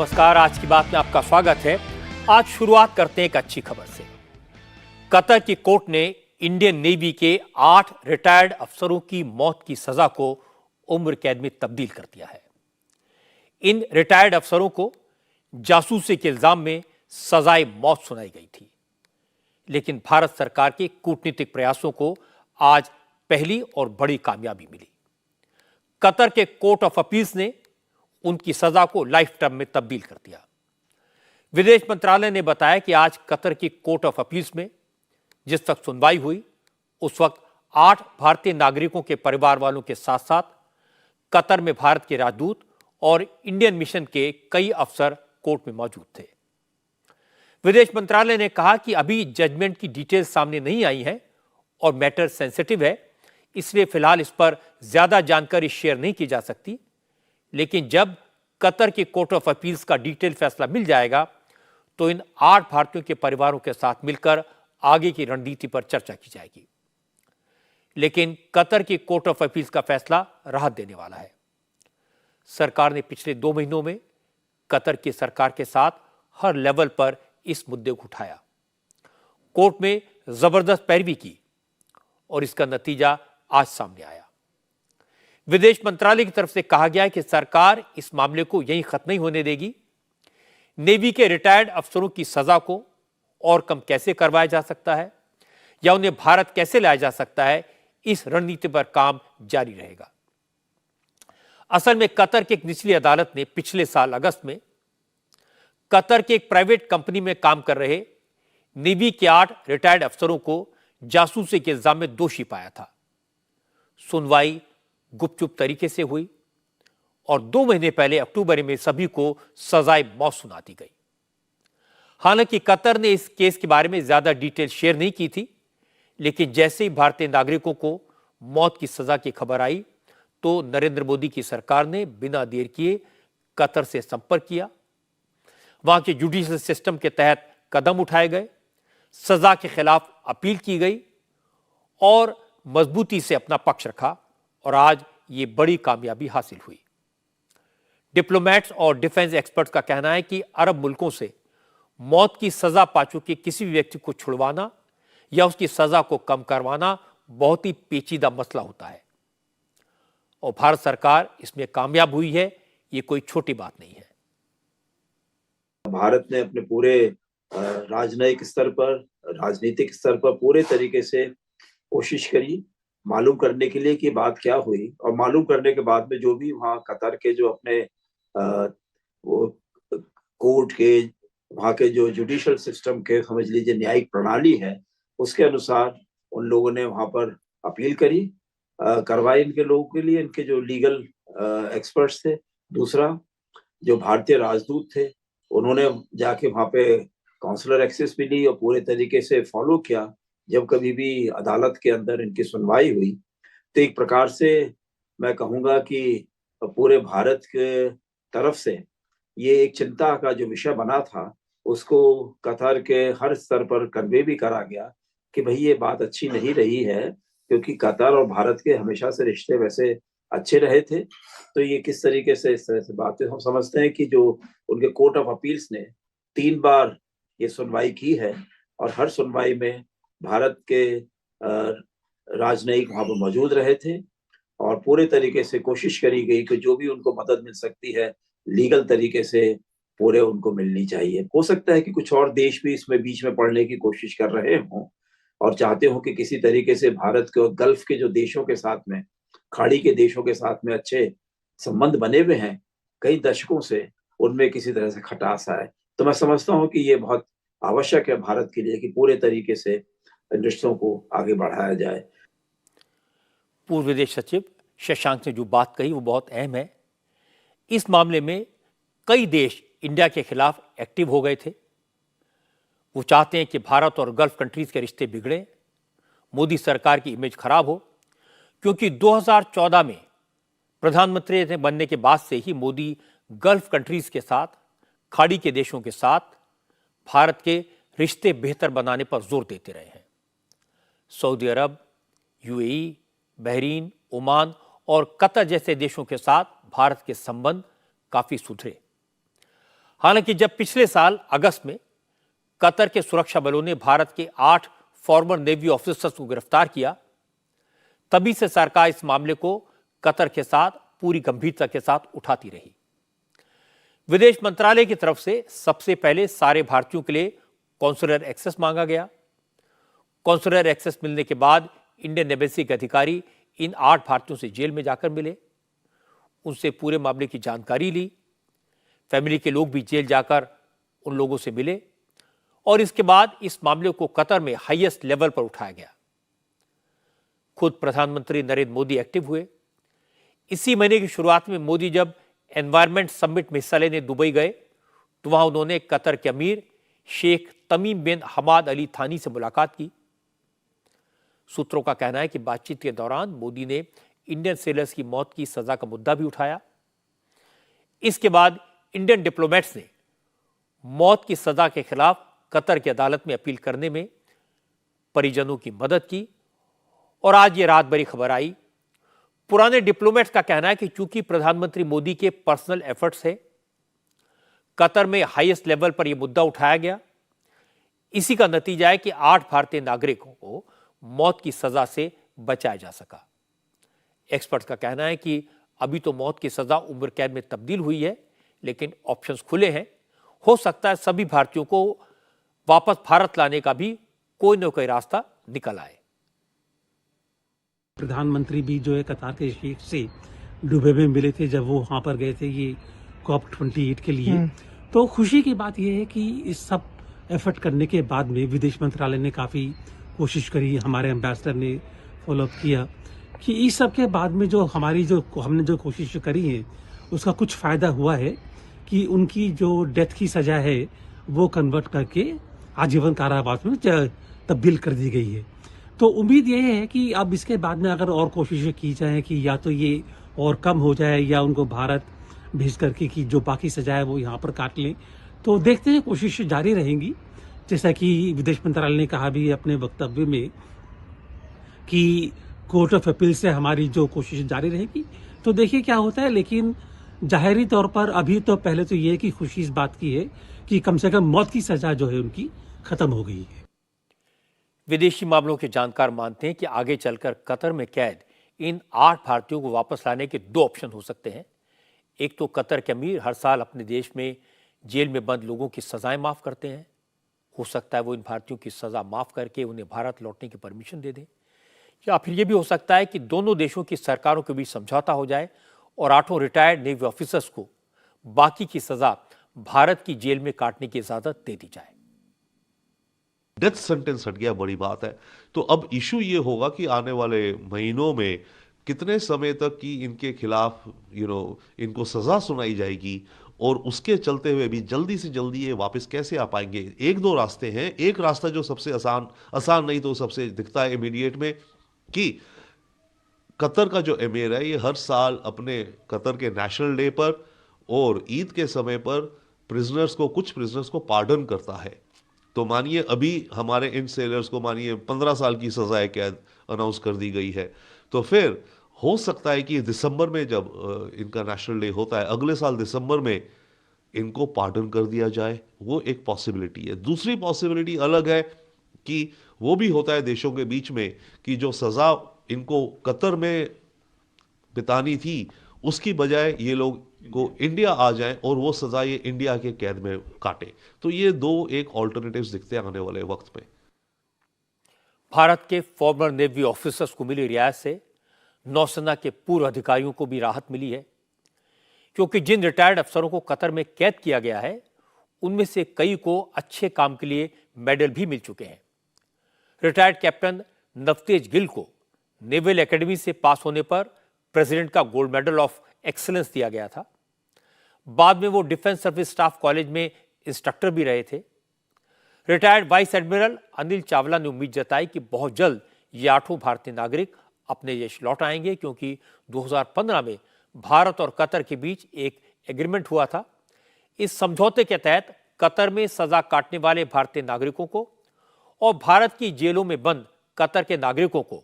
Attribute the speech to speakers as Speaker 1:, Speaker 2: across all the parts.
Speaker 1: नमस्कार। आज की बात में आपका स्वागत है। आज शुरुआत करते हैं एक अच्छी खबर से। कतर की कोर्ट ने इंडियन नेवी के 8 रिटायर्ड अफसरों की मौत की सजा को उम्र कैद में तब्दील कर दिया है। इन रिटायर्ड अफसरों को जासूसी के इल्जाम में सजाए मौत सुनाई गई थी, लेकिन भारत सरकार के कूटनीतिक प्रयासों को आज पहली और बड़ी कामयाबी मिली। कतर के कोर्ट ऑफ अपील्स ने उनकी सजा को लाइफ टर्म में तब्दील कर दिया। विदेश मंत्रालय ने बताया कि आज कतर की कोर्ट ऑफ अपील्स में जिस वक्त सुनवाई हुई, उस वक्त 8 भारतीय नागरिकों के परिवार वालों के साथ साथ कतर में भारत के राजदूत और इंडियन मिशन के कई अफसर कोर्ट में मौजूद थे। विदेश मंत्रालय ने कहा कि अभी जजमेंट की डिटेल सामने नहीं आई है और मैटर सेंसिटिव है, इसलिए फिलहाल इस पर ज्यादा जानकारी शेयर नहीं की जा सकती, लेकिन जब कतर के कोर्ट ऑफ अपील्स का डिटेल फैसला मिल जाएगा तो इन 8 भारतीयों के परिवारों के साथ मिलकर आगे की रणनीति पर चर्चा की जाएगी। लेकिन कतर के कोर्ट ऑफ अपील्स का फैसला राहत देने वाला है। सरकार ने पिछले 2 महीनों में कतर की सरकार के साथ हर लेवल पर इस मुद्दे को उठाया, कोर्ट में जबरदस्त पैरवी की और इसका नतीजा आज सामने आया। विदेश मंत्रालय की तरफ से कहा गया है कि सरकार इस मामले को यहीं खत्म नहीं होने देगी। नेवी के रिटायर्ड अफसरों की सजा को और कम कैसे करवाया जा सकता है या उन्हें भारत कैसे लाया जा सकता है, इस रणनीति पर काम जारी रहेगा। असल में कतर की एक निचली अदालत ने पिछले साल अगस्त में कतर के एक प्राइवेट कंपनी में काम कर रहे नेवी के 8 रिटायर्ड अफसरों को जासूसी के इल्जाम में दोषी पाया था। सुनवाई गुपचुप तरीके से हुई और 2 महीने पहले अक्टूबर में सभी को सजाए मौत सुना दी गई। हालांकि कतर ने इस केस के बारे में ज्यादा डिटेल शेयर नहीं की थी, लेकिन जैसे ही भारतीय नागरिकों को मौत की सजा की खबर आई तो नरेंद्र मोदी की सरकार ने बिना देर किए कतर से संपर्क किया। वहां के जुडिशियल सिस्टम के तहत कदम उठाए गए, सजा के खिलाफ अपील की गई और मजबूती से अपना पक्ष रखा और आज ये बड़ी कामयाबी हासिल हुई। डिप्लोमेट्स और डिफेंस एक्सपर्ट्स का कहना है कि अरब मुल्कों से मौत की सजा पा चुके किसी भी व्यक्ति को छुड़वाना या उसकी सजा को कम करवाना बहुत ही पेचीदा मसला होता है और भारत सरकार इसमें कामयाब हुई है। ये कोई छोटी बात नहीं है।
Speaker 2: भारत ने अपने पूरे राजनयिक स्तर पर, राजनीतिक स्तर पर पूरे तरीके से कोशिश करी मालूम करने के लिए कि बात क्या हुई, और मालूम करने के बाद में जो भी वहाँ कतर के जो अपने वो कोर्ट के वहाँ के जो जुडिशियल सिस्टम के समझ लीजिए न्यायिक प्रणाली है, उसके अनुसार उन लोगों ने वहाँ पर अपील करी, करवाई इनके लोगों के लिए, इनके जो लीगल एक्सपर्ट्स थे। दूसरा, जो भारतीय राजदूत थे उन्होंने जाके वहाँ पे काउंसलर एक्सेस भी ली और पूरे तरीके से फॉलो किया। जब कभी भी अदालत के अंदर इनकी सुनवाई हुई तो एक प्रकार से मैं कहूँगा कि पूरे भारत के तरफ से ये एक चिंता का जो विषय बना था उसको कतर के हर स्तर पर कन्वे भी करा गया कि भाई ये बात अच्छी नहीं रही है, क्योंकि कतर और भारत के हमेशा से रिश्ते वैसे अच्छे रहे थे। तो ये किस तरीके से इस तरह से बातें, हम समझते हैं कि जो उनके कोर्ट ऑफ अपील्स ने 3 बार ये सुनवाई की है और हर सुनवाई में भारत के राजनयिक वहाँ पर मौजूद रहे थे और पूरे तरीके से कोशिश करी गई कि जो भी उनको मदद मिल सकती है लीगल तरीके से पूरे उनको मिलनी चाहिए। हो सकता है कि कुछ और देश भी इसमें बीच में पड़ने की कोशिश कर रहे हों और चाहते हो कि किसी तरीके से भारत के और गल्फ के जो देशों के साथ में, खाड़ी के देशों के साथ में अच्छे संबंध बने हुए हैं कई दशकों से, उनमें किसी तरह से खटास आए। तो मैं समझता हूँ कि ये बहुत आवश्यक है भारत के लिए कि पूरे तरीके से रिश्तों को आगे बढ़ाया जाए।
Speaker 1: पूर्व विदेश सचिव शशांक ने जो बात कही वो बहुत अहम है। इस मामले में कई देश इंडिया के खिलाफ एक्टिव हो गए थे। वो चाहते हैं कि भारत और गल्फ कंट्रीज के रिश्ते बिगड़े, मोदी सरकार की इमेज खराब हो, क्योंकि 2014 में प्रधानमंत्री बनने के बाद से ही मोदी गल्फ कंट्रीज के साथ, खाड़ी के देशों के साथ भारत के रिश्ते बेहतर बनाने पर जोर देते रहे हैं। सऊदी अरब, यूएई, बहरीन, ओमान और कतर जैसे देशों के साथ भारत के संबंध काफी सुधरे। हालांकि जब पिछले साल अगस्त में कतर के सुरक्षा बलों ने भारत के 8 फॉर्मर नेवी ऑफिसर्स को गिरफ्तार किया, तभी से सरकार इस मामले को कतर के साथ पूरी गंभीरता के साथ उठाती रही। विदेश मंत्रालय की तरफ से सबसे पहले सारे भारतीयों के लिए कॉन्सुलर एक्सेस मांगा गया। कॉन्सुलर एक्सेस मिलने के बाद इंडियन एम्बेसी के अधिकारी इन 8 भारतीयों से जेल में जाकर मिले, उनसे पूरे मामले की जानकारी ली। फैमिली के लोग भी जेल जाकर उन लोगों से मिले और इसके बाद इस मामले को कतर में हाईएस्ट लेवल पर उठाया गया। खुद प्रधानमंत्री नरेंद्र मोदी एक्टिव हुए। इसी महीने की शुरुआत में मोदी जब एनवायरमेंट समिट में हिस्सा लेने दुबई गए तो वहां उन्होंने कतर के अमीर शेख तमीम बिन हमाद अली थानी से मुलाकात की। सूत्रों का कहना है कि बातचीत के दौरान मोदी ने इंडियन सेलर्स की मौत की सजा का मुद्दा भी उठाया। इसके बाद इंडियन डिप्लोमेट्स ने मौत की सजा के खिलाफ कतर की अदालत में अपील करने में परिजनों की मदद की और आज ये रात बड़ी खबर आई। पुराने डिप्लोमेट्स का कहना है कि चूंकि प्रधानमंत्री मोदी के पर्सनल एफर्ट्स है, कतर में हाईएस्ट लेवल पर यह मुद्दा उठाया गया। इसी का नतीजा है कि 8 भारतीय नागरिकों को मौत की सजा से बचाया जा सका। एक्सपर्ट्स का कहना है कि अभी तो मौत की सजा उम्र कैद में तब्दील हुई है, लेकिन ऑप्शंस खुले हैं। हो सकता है सभी भारतीयों को वापस भारत लाने का भी कोई न कोई रास्ता निकल आए।
Speaker 3: प्रधानमंत्री भी जो है कतार के शेख से दुबई में मिले थे जब वो वहां पर गए थे ये COP28 के लिए। तो खुशी की बात यह है कि इस सब एफर्ट करने के बाद में विदेश मंत्रालय ने काफी कोशिश करी, हमारे एम्बेसडर ने फॉलोअप किया कि इस सब के बाद में जो हमने जो कोशिश करी है उसका कुछ फायदा हुआ है कि उनकी जो डेथ की सजा है वो कन्वर्ट करके आजीवन कारावास में तब्दील कर दी गई है। तो उम्मीद ये है कि अब इसके बाद में अगर और कोशिशें की जाए कि या तो ये और कम हो जाए या उनको भारत भेज करके कि जो बाकी सजा है वो यहाँ पर काट लें। तो देखते हैं, कोशिशें जारी रहेंगी। जैसा कि विदेश मंत्रालय ने कहा भी अपने वक्तव्य में कि कोर्ट ऑफ अपील से हमारी जो कोशिश जारी रहेगी। तो देखिए क्या होता है, लेकिन जाहिरी तौर पर अभी तो पहले तो ये कि खुशी इस बात की है कि कम से कम मौत की सजा जो है उनकी खत्म हो गई है।
Speaker 1: विदेशी मामलों के जानकार मानते हैं कि आगे चलकर कतर में कैद इन 8 भारतीयों को वापस लाने के 2 ऑप्शन हो सकते हैं। एक तो कतर के अमीर हर साल अपने देश में जेल में बंद लोगों की सजाएं माफ करते हैं। हो सकता है वो इन भारतीयों की सजा माफ करके उन्हें भारत लौटने की परमिशन दे दें, या फिर यह भी हो सकता है कि दोनों देशों की सरकारों के बीच समझौता हो जाए और 8 रिटायर्ड नेवी ऑफिसर्स को बाकी की सजा भारत की जेल में काटने की इजाजत दे दी जाए।
Speaker 4: डेथ सेंटेंस हट गया, बड़ी बात है। तो अब इशू ये होगा कि आने वाले महीनों में कितने समय तक कि इनके खिलाफ इनको सजा सुनाई जाएगी और उसके चलते हुए भी जल्दी से जल्दी ये वापस कैसे आ पाएंगे। 1-2 रास्ते हैं। एक रास्ता जो सबसे आसान नहीं तो सबसे दिखता है इमीडिएट में कि कतर का जो एमीर है ये हर साल अपने कतर के नेशनल डे पर और ईद के समय पर कुछ प्रिजनर्स को पार्डन करता है। तो मानिए अभी हमारे इन सेलर्स को मानिए 15 साल की सजाए कैद अनाउंस कर दी गई है, तो फिर हो सकता है कि दिसंबर में जब इनका नेशनल डे होता है अगले साल दिसंबर में इनको पार्डन कर दिया जाए। वो एक पॉसिबिलिटी है। दूसरी पॉसिबिलिटी अलग है कि वो भी होता है देशों के बीच में कि जो सजा इनको कतर में बितानी थी उसकी बजाय ये लोग को इंडिया आ जाएं और वो सजा ये इंडिया के कैद में काटे। तो ये 2 एक ऑल्टरनेटिव्स दिखते हैं आने वाले वक्त में।
Speaker 1: भारत के फॉर्मर नेवी ऑफिसर्स को मिली रियायत से नौसेना के पूर्व अधिकारियों को भी राहत मिली है, क्योंकि जिन रिटायर्ड अफसरों को कतर में कैद किया गया है उनमें से कई को अच्छे काम के लिए मेडल भी मिल चुके हैं। रिटायर्ड कैप्टन नवतेज गिल को नेवल एकेडमी से पास होने पर प्रेसिडेंट का गोल्ड मेडल ऑफ एक्सीलेंस दिया गया था। बाद में वो डिफेंस सर्विस स्टाफ कॉलेज में इंस्ट्रक्टर भी रहे थे। Retired vice admiral Anil Chawla ने उम्मीद जताई कि बहुत जल्द ये 8 भारतीय नागरिक अपने देश लौट आएंगे, क्योंकि 2015 में भारत और कतर के बीच एक एग्रीमेंट हुआ था। इस समझौते के तहत कतर में सजा काटने वाले भारतीय नागरिकों को और भारत की जेलों में बंद कतर के नागरिकों को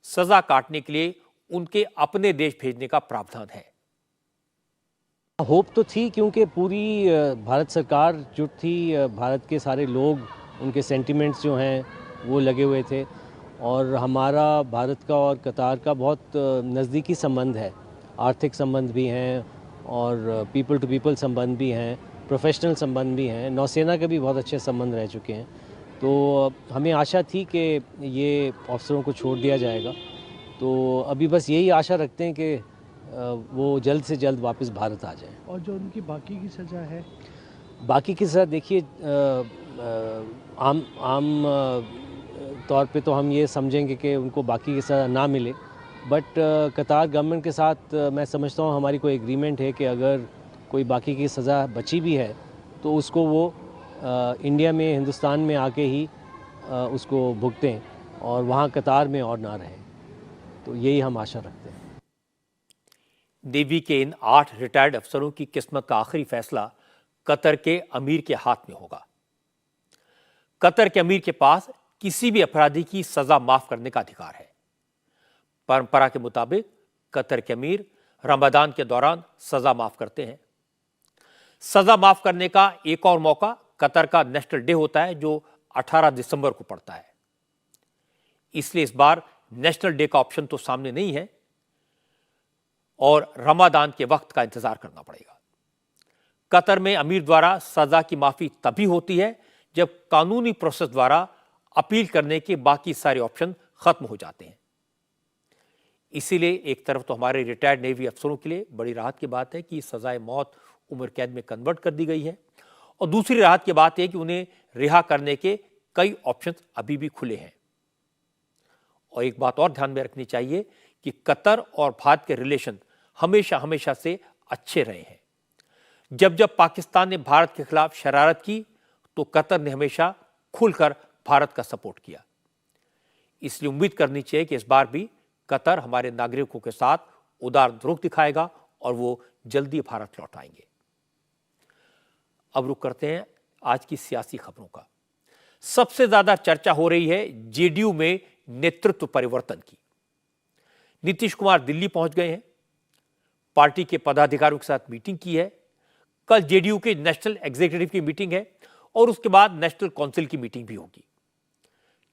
Speaker 1: सजा काटने के लिए उनके अपने देश भेजने का प्रावधान है।
Speaker 5: होप तो थी, क्योंकि पूरी भारत सरकार जुट थी, भारत के सारे लोग, उनके सेंटिमेंट्स जो हैं वो लगे हुए थे, और हमारा भारत का और कतार का बहुत नज़दीकी संबंध है, आर्थिक संबंध भी हैं और पीपल टू पीपल संबंध भी हैं, प्रोफेशनल संबंध भी हैं, नौसेना के भी बहुत अच्छे संबंध रह चुके हैं। तो हमें आशा थी कि ये अफसरों को छोड़ दिया जाएगा, तो अभी बस यही आशा रखते हैं कि वो जल्द से जल्द वापस भारत आ जाएं।
Speaker 6: और जो उनकी बाकी की सज़ा है,
Speaker 5: बाकी की सज़ा देखिए, आम तौर पे तो हम ये समझेंगे कि उनको बाकी की सज़ा ना मिले, बट कतार गवर्नमेंट के साथ मैं समझता हूँ हमारी कोई एग्रीमेंट है कि अगर कोई बाकी की सज़ा बची भी है तो उसको वो इंडिया में, हिंदुस्तान में आके ही उसको भुगतें और वहाँ कतार में और ना रहें। तो यही हम आशा रखते हैं।
Speaker 1: नेवी के इन 8 रिटायर्ड अफसरों की किस्मत का आखिरी फैसला कतर के अमीर के हाथ में होगा। कतर के अमीर के पास किसी भी अपराधी की सजा माफ करने का अधिकार है। परंपरा के मुताबिक कतर के अमीर रमजान के दौरान सजा माफ करते हैं। सजा माफ करने का एक और मौका कतर का नेशनल डे होता है, जो 18 दिसंबर को पड़ता है। इसलिए इस बार नेशनल डे का ऑप्शन तो सामने नहीं है और रमजान के वक्त का इंतजार करना पड़ेगा। कतर में अमीर द्वारा सजा की माफी तभी होती है जब कानूनी प्रोसेस द्वारा अपील करने के बाकी सारे ऑप्शन खत्म हो जाते हैं। इसीलिए एक तरफ तो हमारे रिटायर्ड नेवी अफसरों के लिए बड़ी राहत की बात है कि सजाए मौत उम्र कैद में कन्वर्ट कर दी गई है, और दूसरी राहत की बात है कि उन्हें रिहा करने के कई ऑप्शन अभी भी खुले हैं। और एक बात और ध्यान में रखनी चाहिए कि कतर और भारत के रिलेशन हमेशा से अच्छे रहे हैं। जब पाकिस्तान ने भारत के खिलाफ शरारत की तो कतर ने हमेशा खुलकर भारत का सपोर्ट किया। इसलिए उम्मीद करनी चाहिए कि इस बार भी कतर हमारे नागरिकों के साथ उदार रुख दिखाएगा और वो जल्दी भारत लौट आएंगे। अब रुक करते हैं आज की सियासी खबरों का। सबसे ज्यादा चर्चा हो रही है जेडीयू में नेतृत्व परिवर्तन की। नीतीश कुमार दिल्ली पहुंच गए हैं, पार्टी के पदाधिकारियों के साथ मीटिंग की है। कल जेडीयू के नेशनल एग्जीक्यूटिव की मीटिंग है और उसके बाद नेशनल काउंसिल की मीटिंग भी होगी।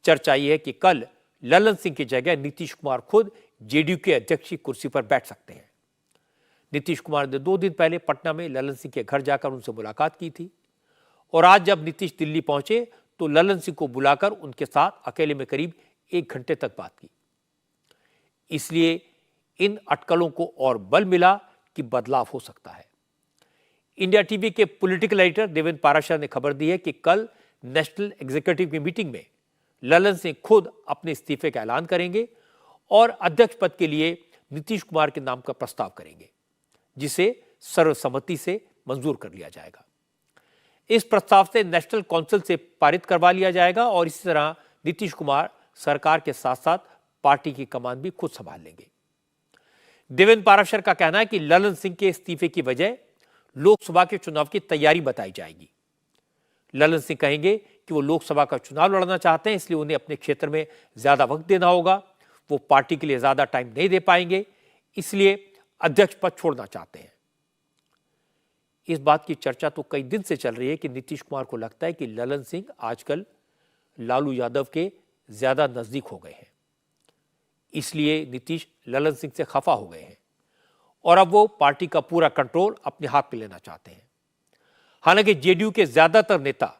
Speaker 1: चर्चा यह है कि कल ललन सिंह की जगह नीतीश कुमार खुद जेडीयू के अध्यक्ष की कुर्सी पर बैठ सकते हैं। नीतीश कुमार ने 2 दिन पहले पटना में ललन सिंह के घर जाकर उनसे मुलाकात की थी और आज जब नीतीश दिल्ली पहुंचे तो ललन सिंह को बुलाकर उनके साथ अकेले में करीब 1 घंटे तक बात की। इसलिए इन अटकलों को और बल मिला कि बदलाव हो सकता है। इंडिया टीवी के पॉलिटिकल एडिटर देवेंद्र पाराशर ने खबर दी है कि कल नेशनल एग्जीक्यूटिव की मीटिंग में ललन सिंह खुद अपने इस्तीफे का ऐलान करेंगे और अध्यक्ष पद के लिए नीतीश कुमार के नाम का प्रस्ताव करेंगे, जिसे सर्वसम्मति से मंजूर कर लिया जाएगा। इस प्रस्ताव से नेशनल काउंसिल से पारित करवा लिया जाएगा और इसी तरह नीतीश कुमार सरकार के साथ साथ पार्टी की कमान भी खुद संभाल लेंगे। देवेंद्र पाराशर का कहना है कि ललन सिंह के इस्तीफे की वजह लोकसभा के चुनाव की तैयारी बताई जाएगी। ललन सिंह कहेंगे कि वो लोकसभा का चुनाव लड़ना चाहते हैं, इसलिए उन्हें अपने क्षेत्र में ज्यादा वक्त देना होगा। वो पार्टी के लिए ज्यादा टाइम नहीं दे पाएंगे, इसलिए अध्यक्ष पद छोड़ना चाहते हैं। इस बात की चर्चा तो कई दिन से चल रही है कि नीतीश कुमार को लगता है कि ललन सिंह आजकल लालू यादव के ज्यादा नजदीक हो गए हैं, इसलिए नीतीश ललन सिंह से खफा हो गए हैं और अब वो पार्टी का पूरा कंट्रोल अपने हाथ में लेना चाहते हैं। हालांकि जेडीयू के ज्यादातर नेता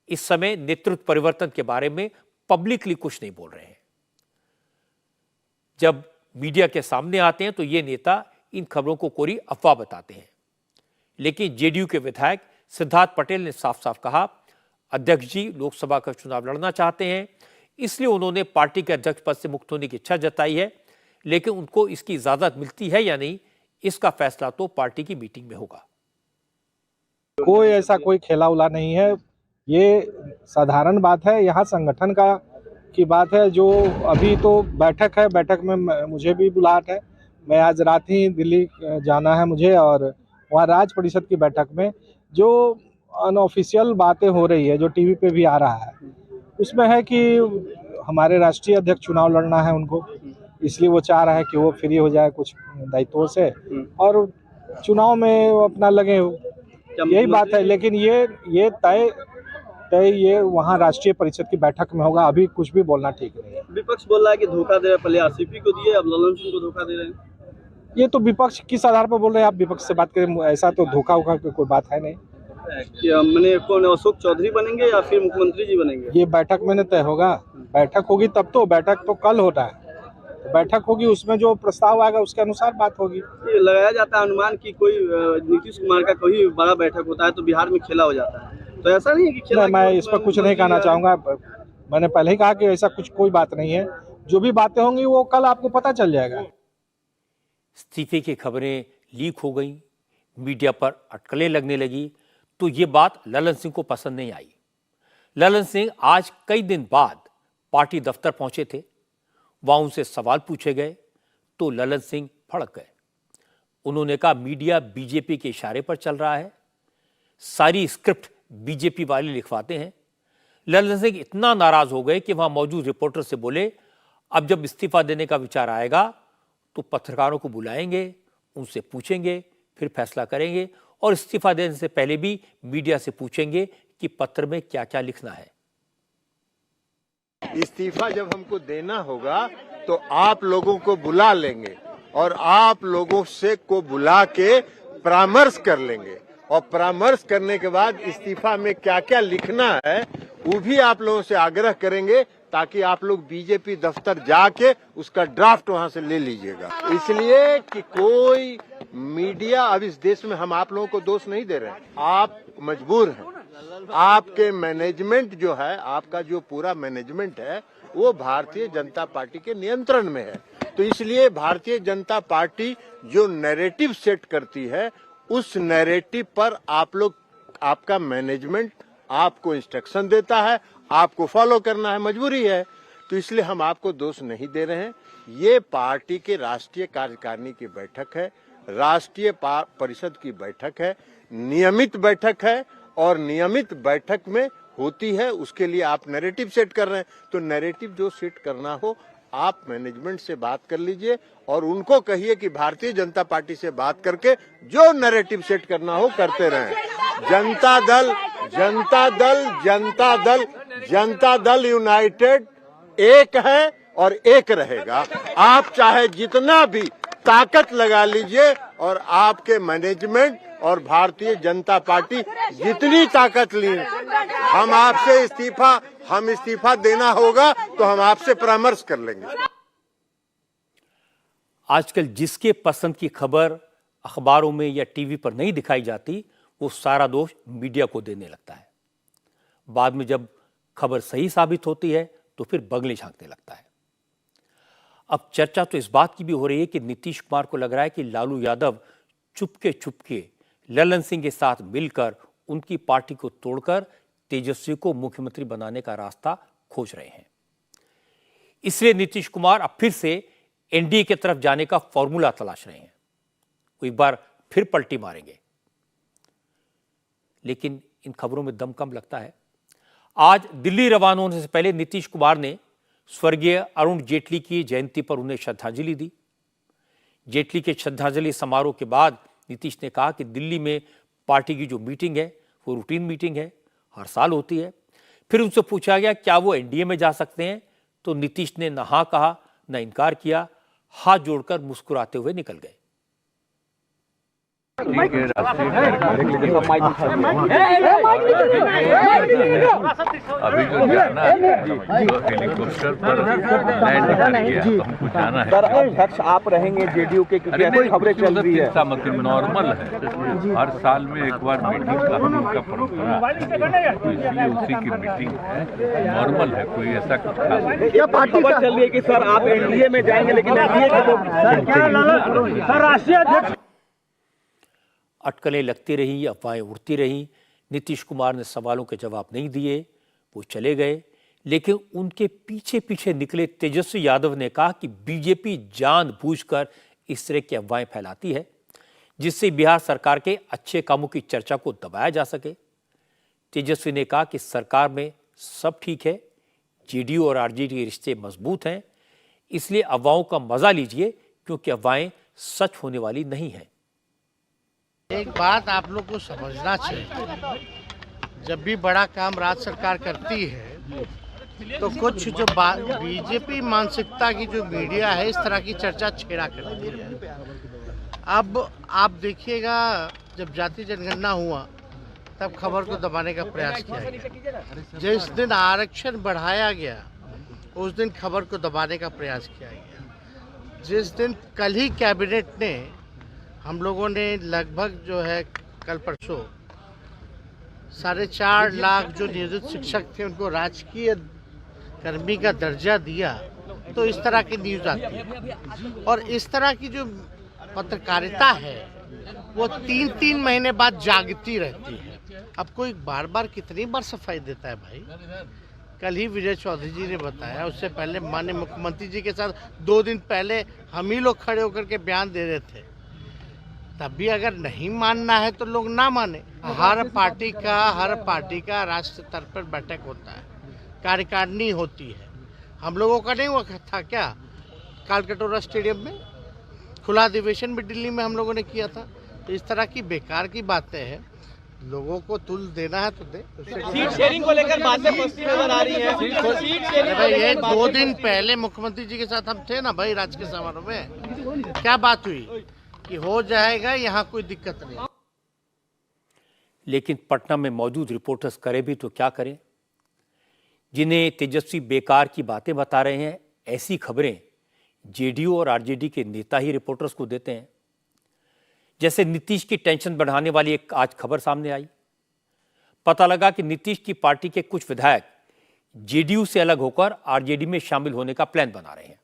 Speaker 1: इस समय नेतृत्व परिवर्तन के बारे में पब्लिकली कुछ नहीं बोल रहे हैं। जब मीडिया के सामने आते हैं तो ये नेता इन खबरों को कोरी अफवाह बताते हैं, लेकिन जेडीयू के विधायक सिद्धार्थ पटेल ने साफ साफ कहा, अध्यक्ष जी लोकसभा का चुनाव लड़ना चाहते हैं, इसलिए उन्होंने पार्टी के अध्यक्ष पद से मुक्त होने की इच्छा जताई है, लेकिन उनको इसकी इजाजत मिलती है या नहीं, इसका फैसला तो पार्टी की मीटिंग में होगा।
Speaker 6: कोई ऐसा कोई खेला उला नहीं है, ये साधारण बात है। यहाँ संगठन की बात है। जो अभी तो बैठक है, बैठक में मुझे भी बुलाहट है। मैं आज रात ही दिल्ली जाना है मुझे, और वहाँ राज्य परिषद की बैठक में जो अनऑफिशियल बातें हो रही है, जो टीवी पे भी आ रहा है, उसमें है कि हमारे राष्ट्रीय अध्यक्ष चुनाव लड़ना है उनको, इसलिए वो चाह रहा है कि वो फ्री हो जाए कुछ दायित्वों से, और चुनाव में वो अपना लगे हो, यही बात है। लेकिन ये तय ये वहाँ राष्ट्रीय परिषद की बैठक में होगा, अभी कुछ भी बोलना ठीक नहीं है।
Speaker 7: विपक्ष बोल रहा है कि धोखा दे रहे हैं, पहले आसिफी को दिए, अब ललन सिंह को धोखा दे रहे हैं।
Speaker 6: ये तो विपक्ष किस आधार पर बोल रहे हैं? आप विपक्ष से बात करें, ऐसा तो धोखा वोखा की कोई बात है नहीं।
Speaker 7: मैंने कौन अशोक चौधरी बनेंगे या फिर मुख्यमंत्री जी बनेंगे?
Speaker 6: ये बैठक में न तय होगा, बैठक होगी तब तो, बैठक तो कल होता है, बैठक होगी उसमें जो प्रस्ताव आएगा उसके अनुसार बात होगी।
Speaker 7: ये लगाया जाता है अनुमान कि कोई नीतीश कुमार का कोई बड़ा बैठक होता है तो बिहार में खेला हो जाता है, तो ऐसा नहीं है कि खेला?
Speaker 6: मैं इस पर कुछ नहीं कहना चाहूँगा। मैंने पहले ही कहा कि ऐसा कुछ कोई बात नहीं है, जो भी बातें होंगी वो कल आपको पता चल जाएगा।
Speaker 1: इस्तीफे की खबरें लीक हो गई, मीडिया पर अटकलें लगने लगी, तो ये बात ललन सिंह को पसंद नहीं आई। ललन सिंह आज कई दिन बाद पार्टी दफ्तर पहुंचे थे, वहां उनसे सवाल पूछे गए तो ललन सिंह भड़क गए। उन्होंने कहा मीडिया बीजेपी के इशारे पर चल रहा है, सारी स्क्रिप्ट बीजेपी वाले लिखवाते हैं। ललन सिंह इतना नाराज हो गए कि वहां मौजूद रिपोर्टर से बोले, अब जब इस्तीफा देने का विचार आएगा तो पत्रकारों को बुलाएंगे, उनसे पूछेंगे, फिर फैसला करेंगे, और इस्तीफा देने से पहले भी मीडिया से पूछेंगे कि पत्र में क्या क्या लिखना है।
Speaker 8: इस्तीफा जब हमको देना होगा तो आप लोगों को बुला लेंगे और आप लोगों से को बुला के परामर्श कर लेंगे, और परामर्श करने के बाद इस्तीफा में क्या क्या लिखना है वो भी आप लोगों से आग्रह करेंगे, ताकि आप लोग बीजेपी दफ्तर जाके उसका ड्राफ्ट वहां से ले लीजिएगा। इसलिए कि कोई मीडिया, अब इस देश में हम आप लोगों को दोष नहीं दे रहे हैं, आप मजबूर हैं। आपके मैनेजमेंट जो है, आपका जो पूरा मैनेजमेंट है वो भारतीय जनता पार्टी के नियंत्रण में है, तो इसलिए भारतीय जनता पार्टी जो नैरेटिव सेट करती है उस नैरेटिव पर आप लोग, आपका मैनेजमेंट आपको इंस्ट्रक्शन देता है, आपको फॉलो करना है, मजबूरी है। तो इसलिए हम आपको दोष नहीं दे रहे हैं। ये पार्टी के राष्ट्रीय कार्यकारिणी की बैठक है, राष्ट्रीय परिषद की बैठक है, नियमित बैठक है, और नियमित बैठक में होती है, उसके लिए आप नैरेटिव सेट कर रहे हैं। तो नैरेटिव जो सेट करना हो आप मैनेजमेंट से बात कर लीजिए और उनको कहिए कि भारतीय जनता पार्टी से बात करके जो नैरेटिव सेट करना हो करते रहें। जनता दल जनता दल जनता दल जनता दल यूनाइटेड एक है और एक रहेगा। आप चाहे जितना भी ताकत लगा लीजिए, और आपके मैनेजमेंट और भारतीय जनता पार्टी जितनी ताकत ली, हम आपसे इस्तीफा देना होगा तो हम आपसे परामर्श कर लेंगे।
Speaker 1: आजकल जिसके पसंद की खबर अखबारों में या टीवी पर नहीं दिखाई जाती, वो सारा दोष मीडिया को देने लगता है। बाद में जब खबर सही साबित होती है तो फिर बगले झांकने लगता है। अब चर्चा तो इस बात की भी हो रही है कि नीतीश कुमार को लग रहा है कि लालू यादव चुपके ललन सिंह के साथ मिलकर उनकी पार्टी को तोड़कर तेजस्वी को मुख्यमंत्री बनाने का रास्ता खोज रहे हैं। इसलिए नीतीश कुमार अब फिर से एनडीए की तरफ जाने का फॉर्मूला तलाश रहे हैं। वो एक बार फिर पलटी मारेंगे, लेकिन इन खबरों में दम कम लगता है। आज दिल्ली रवाना होने से पहले नीतीश कुमार ने स्वर्गीय अरुण जेटली की जयंती पर उन्हें श्रद्धांजलि दी। जेटली के श्रद्धांजलि समारोह के बाद नीतीश ने कहा कि दिल्ली में पार्टी की जो मीटिंग है वो रूटीन मीटिंग है, हर साल होती है। फिर उनसे पूछा गया क्या वो एनडीए में जा सकते हैं, तो नीतीश ने न हाँ कहा न इनकार किया, हाथ जोड़कर मुस्कुराते हुए निकल गए।
Speaker 9: ठीक है, अभी जो जाना है तो हेलीकॉप्टर पर लैंड कर गया, हमको जाना है।
Speaker 7: अध्यक्ष आप रहेंगे जेडीयू के,
Speaker 9: कोई खबरें चल रही है, मतलब नॉर्मल है। हर साल में एक बार मीटिंग का हम लोग का परंपरा है, तो इसलिए उसी की मीटिंग है, नॉर्मल है, कोई ऐसा कुछ खास नहीं।
Speaker 7: क्या पार्टी चल रही है कि सर आप एनडीए में जाएंगे, लेकिन एनडीए सर राष्ट्रीय अध्यक्ष।
Speaker 1: अटकलें लगती रही, अफवाहें उड़ती रहीं। नीतीश कुमार ने सवालों के जवाब नहीं दिए, वो चले गए। लेकिन उनके पीछे पीछे निकले तेजस्वी यादव ने कहा कि बीजेपी जानबूझकर इस तरह की अफवाहें फैलाती है जिससे बिहार सरकार के अच्छे कामों की चर्चा को दबाया जा सके। तेजस्वी ने कहा कि सरकार में सब ठीक है, जेडीयू और आरजेडी के रिश्ते मजबूत हैं, इसलिए अफवाहों का मजा लीजिए क्योंकि अफवाहें सच होने वाली नहीं हैं।
Speaker 10: एक बात आप लोग को समझना चाहिए, जब भी बड़ा काम राज्य सरकार करती है तो कुछ जो बीजेपी मानसिकता की जो मीडिया है इस तरह की चर्चा छेड़ा करती है। अब आप देखिएगा, जब जाति जनगणना हुआ तब खबर को दबाने का प्रयास किया गया। जिस दिन आरक्षण बढ़ाया गया उस दिन खबर को दबाने का प्रयास किया गया। जिस दिन कल ही कैबिनेट ने, हम लोगों ने लगभग जो है कल परसों 4.5 लाख जो नियोजित शिक्षक थे उनको राजकीय कर्मी का दर्जा दिया, तो इस तरह की न्यूज आती है। और इस तरह की जो पत्रकारिता है वो 3-3 महीने बाद जागती रहती है। अब कोई बार बार कितनी बार सफाई देता है भाई। कल ही विजय चौधरी जी ने बताया, उससे पहले माननीय मुख्यमंत्री जी के साथ 2 दिन पहले हम ही लोग खड़े होकर के बयान दे रहे थे। तब भी अगर नहीं मानना है तो लोग ना माने। हर पार्टी का राष्ट्रीय स्तर पर बैठक होता है, कार्यकारिणी होती है। हम लोगों का नहीं हुआ था क्या कालकटोरा स्टेडियम में? खुला अधिवेशन भी दिल्ली में हम लोगों ने किया था। तो इस तरह की बेकार की बातें हैं, लोगों को तुल देना है तो दे।
Speaker 7: सीट शेयरिंग को लेकर बातें फंसती नजर आ रही है।
Speaker 10: भाई ये 2 दिन पहले मुख्यमंत्री जी के साथ हम थे ना भाई, राजकीय समारोह में क्या बात हुई कि हो जाएगा, यहाँ कोई दिक्कत नहीं।
Speaker 1: लेकिन पटना में मौजूद रिपोर्टर्स करें भी तो क्या करें, जिन्हें तेजस्वी बेकार की बातें बता रहे हैं, ऐसी खबरें जेडीयू और आरजेडी के नेता ही रिपोर्टर्स को देते हैं। जैसे नीतीश की टेंशन बढ़ाने वाली एक आज खबर सामने आई। पता लगा कि नीतीश की पार्टी के कुछ विधायक जेडीयू से अलग होकर आरजेडी में शामिल होने का प्लान बना रहे हैं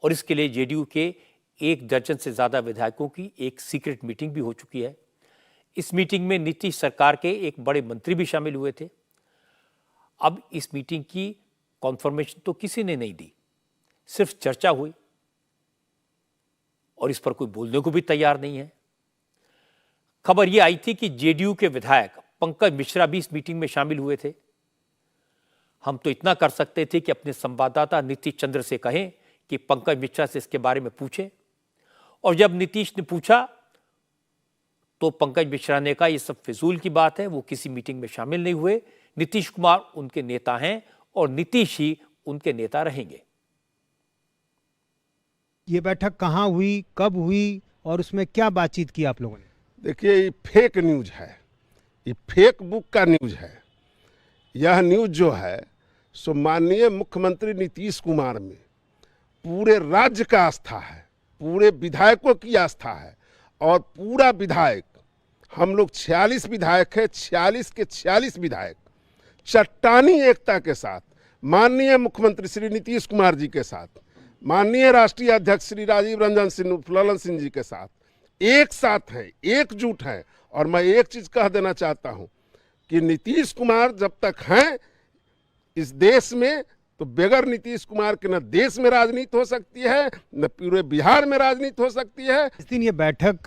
Speaker 1: और इसके लिए जेडीयू के 1 दर्जन से ज्यादा विधायकों की एक सीक्रेट मीटिंग भी हो चुकी है। इस मीटिंग में नीतीश सरकार के एक बड़े मंत्री भी शामिल हुए थे। अब इस मीटिंग की कॉन्फर्मेशन तो किसी ने नहीं दी, सिर्फ चर्चा हुई और इस पर कोई बोलने को भी तैयार नहीं है। खबर यह आई थी कि जेडीयू के विधायक पंकज मिश्रा भी इस मीटिंग में शामिल हुए थे। हम तो इतना कर सकते थे कि अपने संवाददाता नीतीश चंद्र से कहें कि पंकज मिश्रा से इसके बारे में पूछें, और जब नीतीश ने पूछा तो पंकज मिश्रा ने कहा यह सब फिजूल की बात है, वो किसी मीटिंग में शामिल नहीं हुए। नीतीश कुमार उनके नेता हैं और नीतीश ही उनके नेता रहेंगे।
Speaker 11: ये बैठक कहाँ हुई, कब हुई और उसमें क्या बातचीत की आप लोगों ने?
Speaker 12: देखिए, ये फेक न्यूज है, ये फेक बुक का न्यूज है। यह न्यूज जो है सो माननीय मुख्यमंत्री नीतीश कुमार में पूरे राज्य का आस्था है, पूरे विधायकों की आस्था है। और पूरा विधायक, हम लोग 46 विधायक हैं, 46 के 46 विधायक चट्टानी एकता के साथ माननीय मुख्यमंत्री श्री नीतीश कुमार जी के साथ, माननीय राष्ट्रीय अध्यक्ष श्री राजीव रंजन सिंह ललन सिंह जी के साथ एक साथ हैं, एकजुट हैं। और मैं एक चीज कह देना चाहता हूं कि नीतीश कुमार जब तक हैं इस देश में, तो बगैर नीतीश कुमार के न देश में राजनीति हो सकती है, न पूरे बिहार में राजनीति हो सकती है।
Speaker 11: इस दिन ये बैठक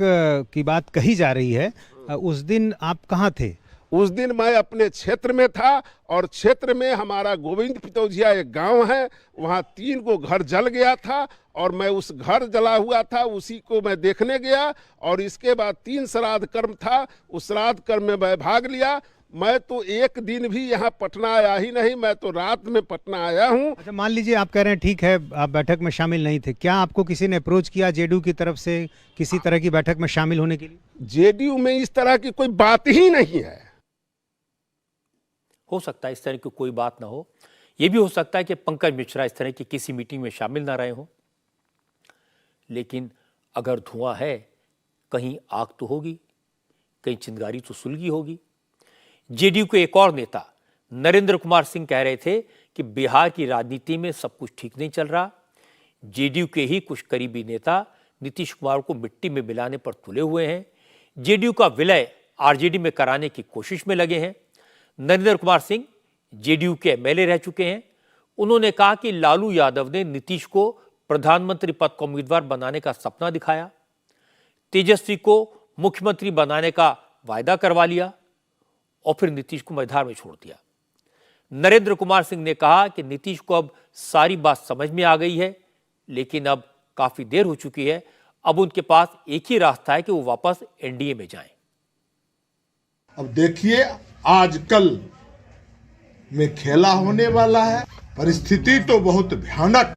Speaker 11: की बात कही जा रही है, उस दिन आप कहाँ थे?
Speaker 12: उस दिन मैं अपने क्षेत्र में था और क्षेत्र में हमारा गोविंद पितौजिया एक गांव है, वहाँ 3 को घर जल गया था और मैं उस घर जला हुआ था उसी को मैं देखने गया। और इसके बाद 3 श्राद्ध कर्म था, उस श्राद्ध कर्म में मैं भाग लिया। मैं तो एक दिन भी यहाँ पटना आया ही नहीं, मैं तो रात में पटना आया हूँ।
Speaker 11: अच्छा, मान लीजिए आप कह रहे हैं ठीक है आप बैठक में शामिल नहीं थे, क्या आपको किसी ने अप्रोच किया जेडीयू की तरफ से किसी तरह की बैठक में शामिल होने के लिए?
Speaker 12: जेडीयू में इस तरह की कोई बात ही नहीं है।
Speaker 1: हो सकता है इस तरह की कोई बात ना हो, यह भी हो सकता है कि पंकज मिश्रा इस तरह की किसी मीटिंग में शामिल ना रहे हो। लेकिन अगर धुआं है, कहीं आग तो होगी, कहीं चिंगारी तो सुलगी होगी। जेडीयू के एक और नेता नरेंद्र कुमार सिंह कह रहे थे कि बिहार की राजनीति में सब कुछ ठीक नहीं चल रहा। जेडीयू के ही कुछ करीबी नेता नीतीश कुमार को मिट्टी में मिलाने पर तुले हुए हैं, जेडीयू का विलय आरजेडी में कराने की कोशिश में लगे हैं। नरेंद्र कुमार सिंह जेडीयू के एमएलए रह चुके हैं। उन्होंने कहा कि लालू यादव ने नीतीश को प्रधानमंत्री पद का उम्मीदवार बनाने का सपना दिखाया, तेजस्वी को मुख्यमंत्री बनाने का वायदा करवा लिया और फिर नीतीश को मैदान में छोड़ दिया। नरेंद्र कुमार सिंह ने कहा कि नीतीश को अब सारी बात समझ में आ गई है, लेकिन अब काफी देर हो चुकी है, अब उनके पास एक ही रास्ता है कि वो वापस एनडीए में जाएं।
Speaker 13: अब देखिए आजकल में खेला होने वाला है। परिस्थिति तो बहुत भयानक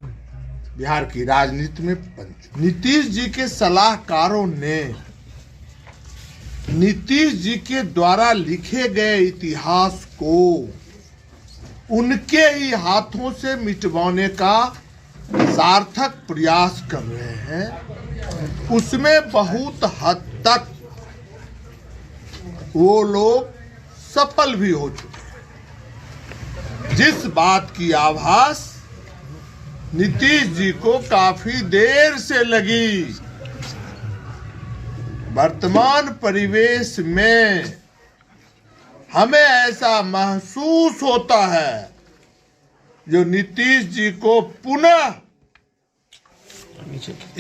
Speaker 13: बिहार की राजनीति में बन चुकी। नीतीश जी के सलाहकारों ने नीतीश जी के द्वारा लिखे गए इतिहास को उनके ही हाथों से मिटवाने का सार्थक प्रयास कर रहे हैं। उसमें बहुत हद तक वो लोग सफल भी हो चुके हैं। जिस बात की आभास नीतीश जी को काफी देर से लगी, वर्तमान परिवेश में हमें ऐसा महसूस होता है जो नीतीश जी को पुनः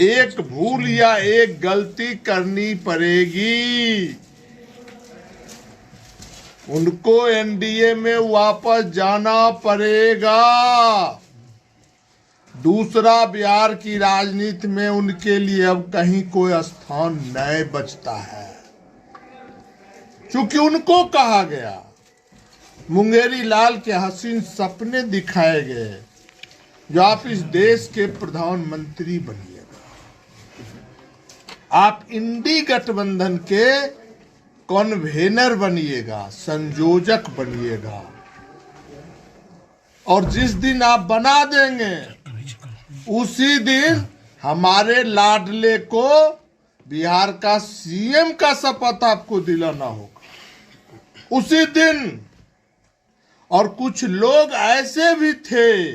Speaker 13: एक भूल या एक गलती करनी पड़ेगी। उनको एनडीए में वापस जाना पड़ेगा। दूसरा बिहार की राजनीति में उनके लिए अब कहीं कोई स्थान नहीं बचता है, क्योंकि उनको कहा गया, मुंगेरी लाल के हसीन सपने दिखाए गए, जो आप इस देश के प्रधानमंत्री बनिएगा, आप इंडी गठबंधन के कन्वेनर बनिएगा, संयोजक बनिएगा, और जिस दिन आप बना देंगे उसी दिन हमारे लाडले को बिहार का सीएम का शपथ आपको दिलाना होगा उसी दिन। और कुछ लोग ऐसे भी थे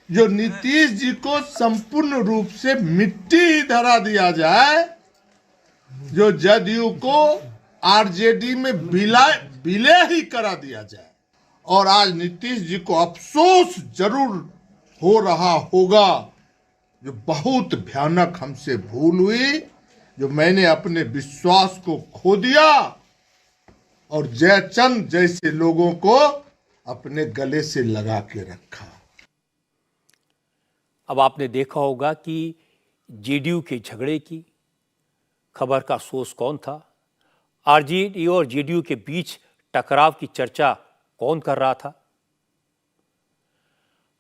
Speaker 13: जो नीतीश जी को संपूर्ण रूप से मिट्टी ही धरा दिया जाए, जो जदयू को आरजेडी में विलय ही करा दिया जाए। और आज नीतीश जी को अफसोस जरूर हो रहा होगा, जो बहुत भयानक हमसे भूल हुई, जो मैंने अपने विश्वास को खो दिया और जयचंद जैसे लोगों को अपने गले से लगा के रखा।
Speaker 1: अब आपने देखा होगा कि जेडीयू के झगड़े की खबर का सोर्स कौन था, आरजेडी और जेडीयू के बीच टकराव की चर्चा कौन कर रहा था।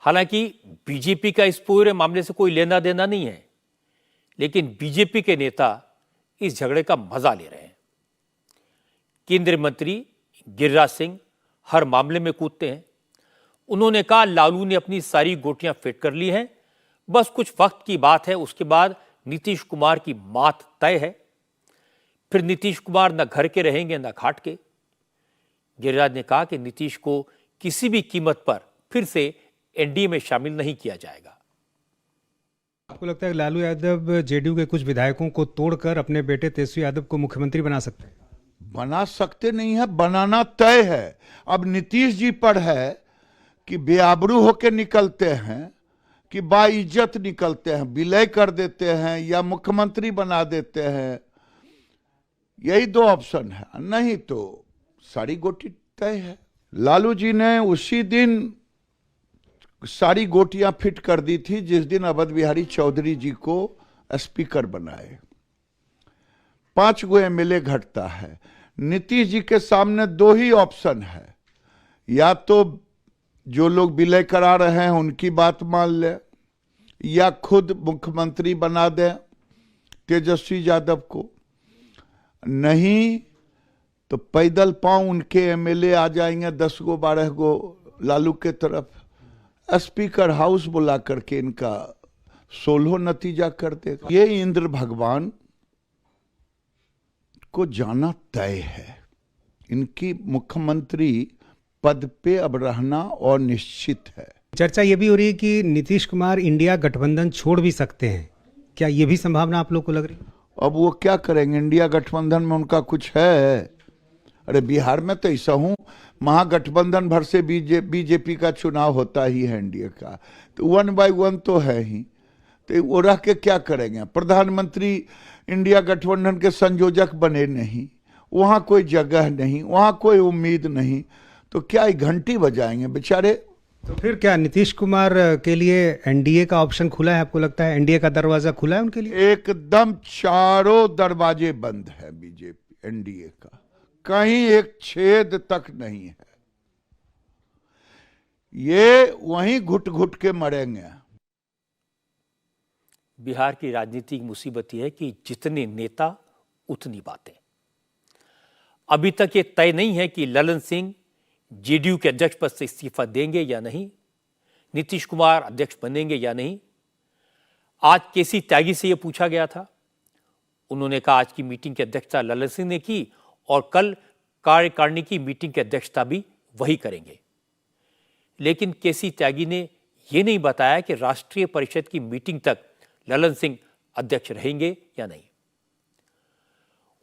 Speaker 1: हालांकि बीजेपी का इस पूरे मामले से कोई लेना देना नहीं है, लेकिन बीजेपी के नेता इस झगड़े का मजा ले रहे हैं। केंद्रीय मंत्री गिरिराज सिंह हर मामले में कूदते हैं। उन्होंने कहा लालू ने अपनी सारी गोटियां फिट कर ली हैं, बस कुछ वक्त की बात है, उसके बाद नीतीश कुमार की मात तय है। फिर नीतीश कुमार न घर के रहेंगे न घाट के। गिरिराज ने कहा कि नीतीश को किसी भी कीमत पर फिर से एनडीए में शामिल नहीं किया जाएगा।
Speaker 11: आपको लगता है कि लालू यादव जेडीयू के कुछ विधायकों को तोड़कर अपने बेटे तेजस्वी यादव को मुख्यमंत्री बना सकते हैं?
Speaker 14: बना सकते नहीं है, बनाना तय है। अब नीतीश जी पर है कि बेआबरू होकर निकलते हैं कि बाइज्जत निकलते हैं, विलय कर देते हैं या मुख्यमंत्री बना देते हैं। यही दो ऑप्शन है, नहीं तो सारी गोटी तय है। लालू जी ने उसी दिन सारी गोटियां फिट कर दी थी जिस दिन अवध बिहारी चौधरी जी को स्पीकर बनाए। 5 गो एमएलए घटता है। नीतीश जी के सामने 2 ही ऑप्शन है, या तो जो लोग विलय करा रहे हैं उनकी बात मान ले, या खुद मुख्यमंत्री बना दें तेजस्वी यादव को। नहीं तो पैदल पांव उनके एमएलए आ जाएंगे 10 गो 12 गो लालू के तरफ, स्पीकर हाउस बुला करके इनका 16 नतीजा कर देगा। ये इंद्र भगवान को जाना तय है। इनकी मुख्यमंत्री पद पे अब रहना और निश्चित है।
Speaker 11: चर्चा ये भी हो रही है कि नीतीश कुमार इंडिया गठबंधन छोड़ भी सकते हैं, क्या ये भी संभावना आप लोग को लग रही है?
Speaker 14: अब वो क्या करेंगे? इंडिया गठबंधन में उनका कुछ है? अरे बिहार में तो ऐसा हूं, महागठबंधन भर से बीजेपी का चुनाव होता ही है एनडीए का, तो 1 बाय 1 तो है ही। तो वो रह के क्या करेंगे? प्रधानमंत्री इंडिया गठबंधन के संयोजक बने नहीं, वहां कोई जगह नहीं, वहां कोई उम्मीद नहीं, तो क्या घंटी बजाएंगे? बेचारे
Speaker 11: तो फिर क्या नीतीश कुमार के लिए एनडीए का ऑप्शन खुला है? आपको लगता है एनडीए का दरवाजा खुला है उनके लिए?
Speaker 14: एकदम चारों दरवाजे बंद है बीजेपी एनडीए का, कहीं एक छेद तक नहीं है। ये वहीं घुट घुट के मरेंगे।
Speaker 1: बिहार की राजनीति की मुसीबत यह है कि जितने नेता उतनी बातें। अभी तक ये तय नहीं है कि ललन सिंह जेडीयू के अध्यक्ष पद से इस्तीफा देंगे या नहीं, नीतीश कुमार अध्यक्ष बनेंगे या नहीं। आज केसी त्यागी से यह पूछा गया था, उन्होंने कहा आज की मीटिंग की अध्यक्षता ललन सिंह ने की और कल कार्यकारिणी की मीटिंग की अध्यक्षता भी वही करेंगे। लेकिन केसी त्यागी ने यह नहीं बताया कि राष्ट्रीय परिषद की मीटिंग तक ललन सिंह अध्यक्ष रहेंगे या नहीं।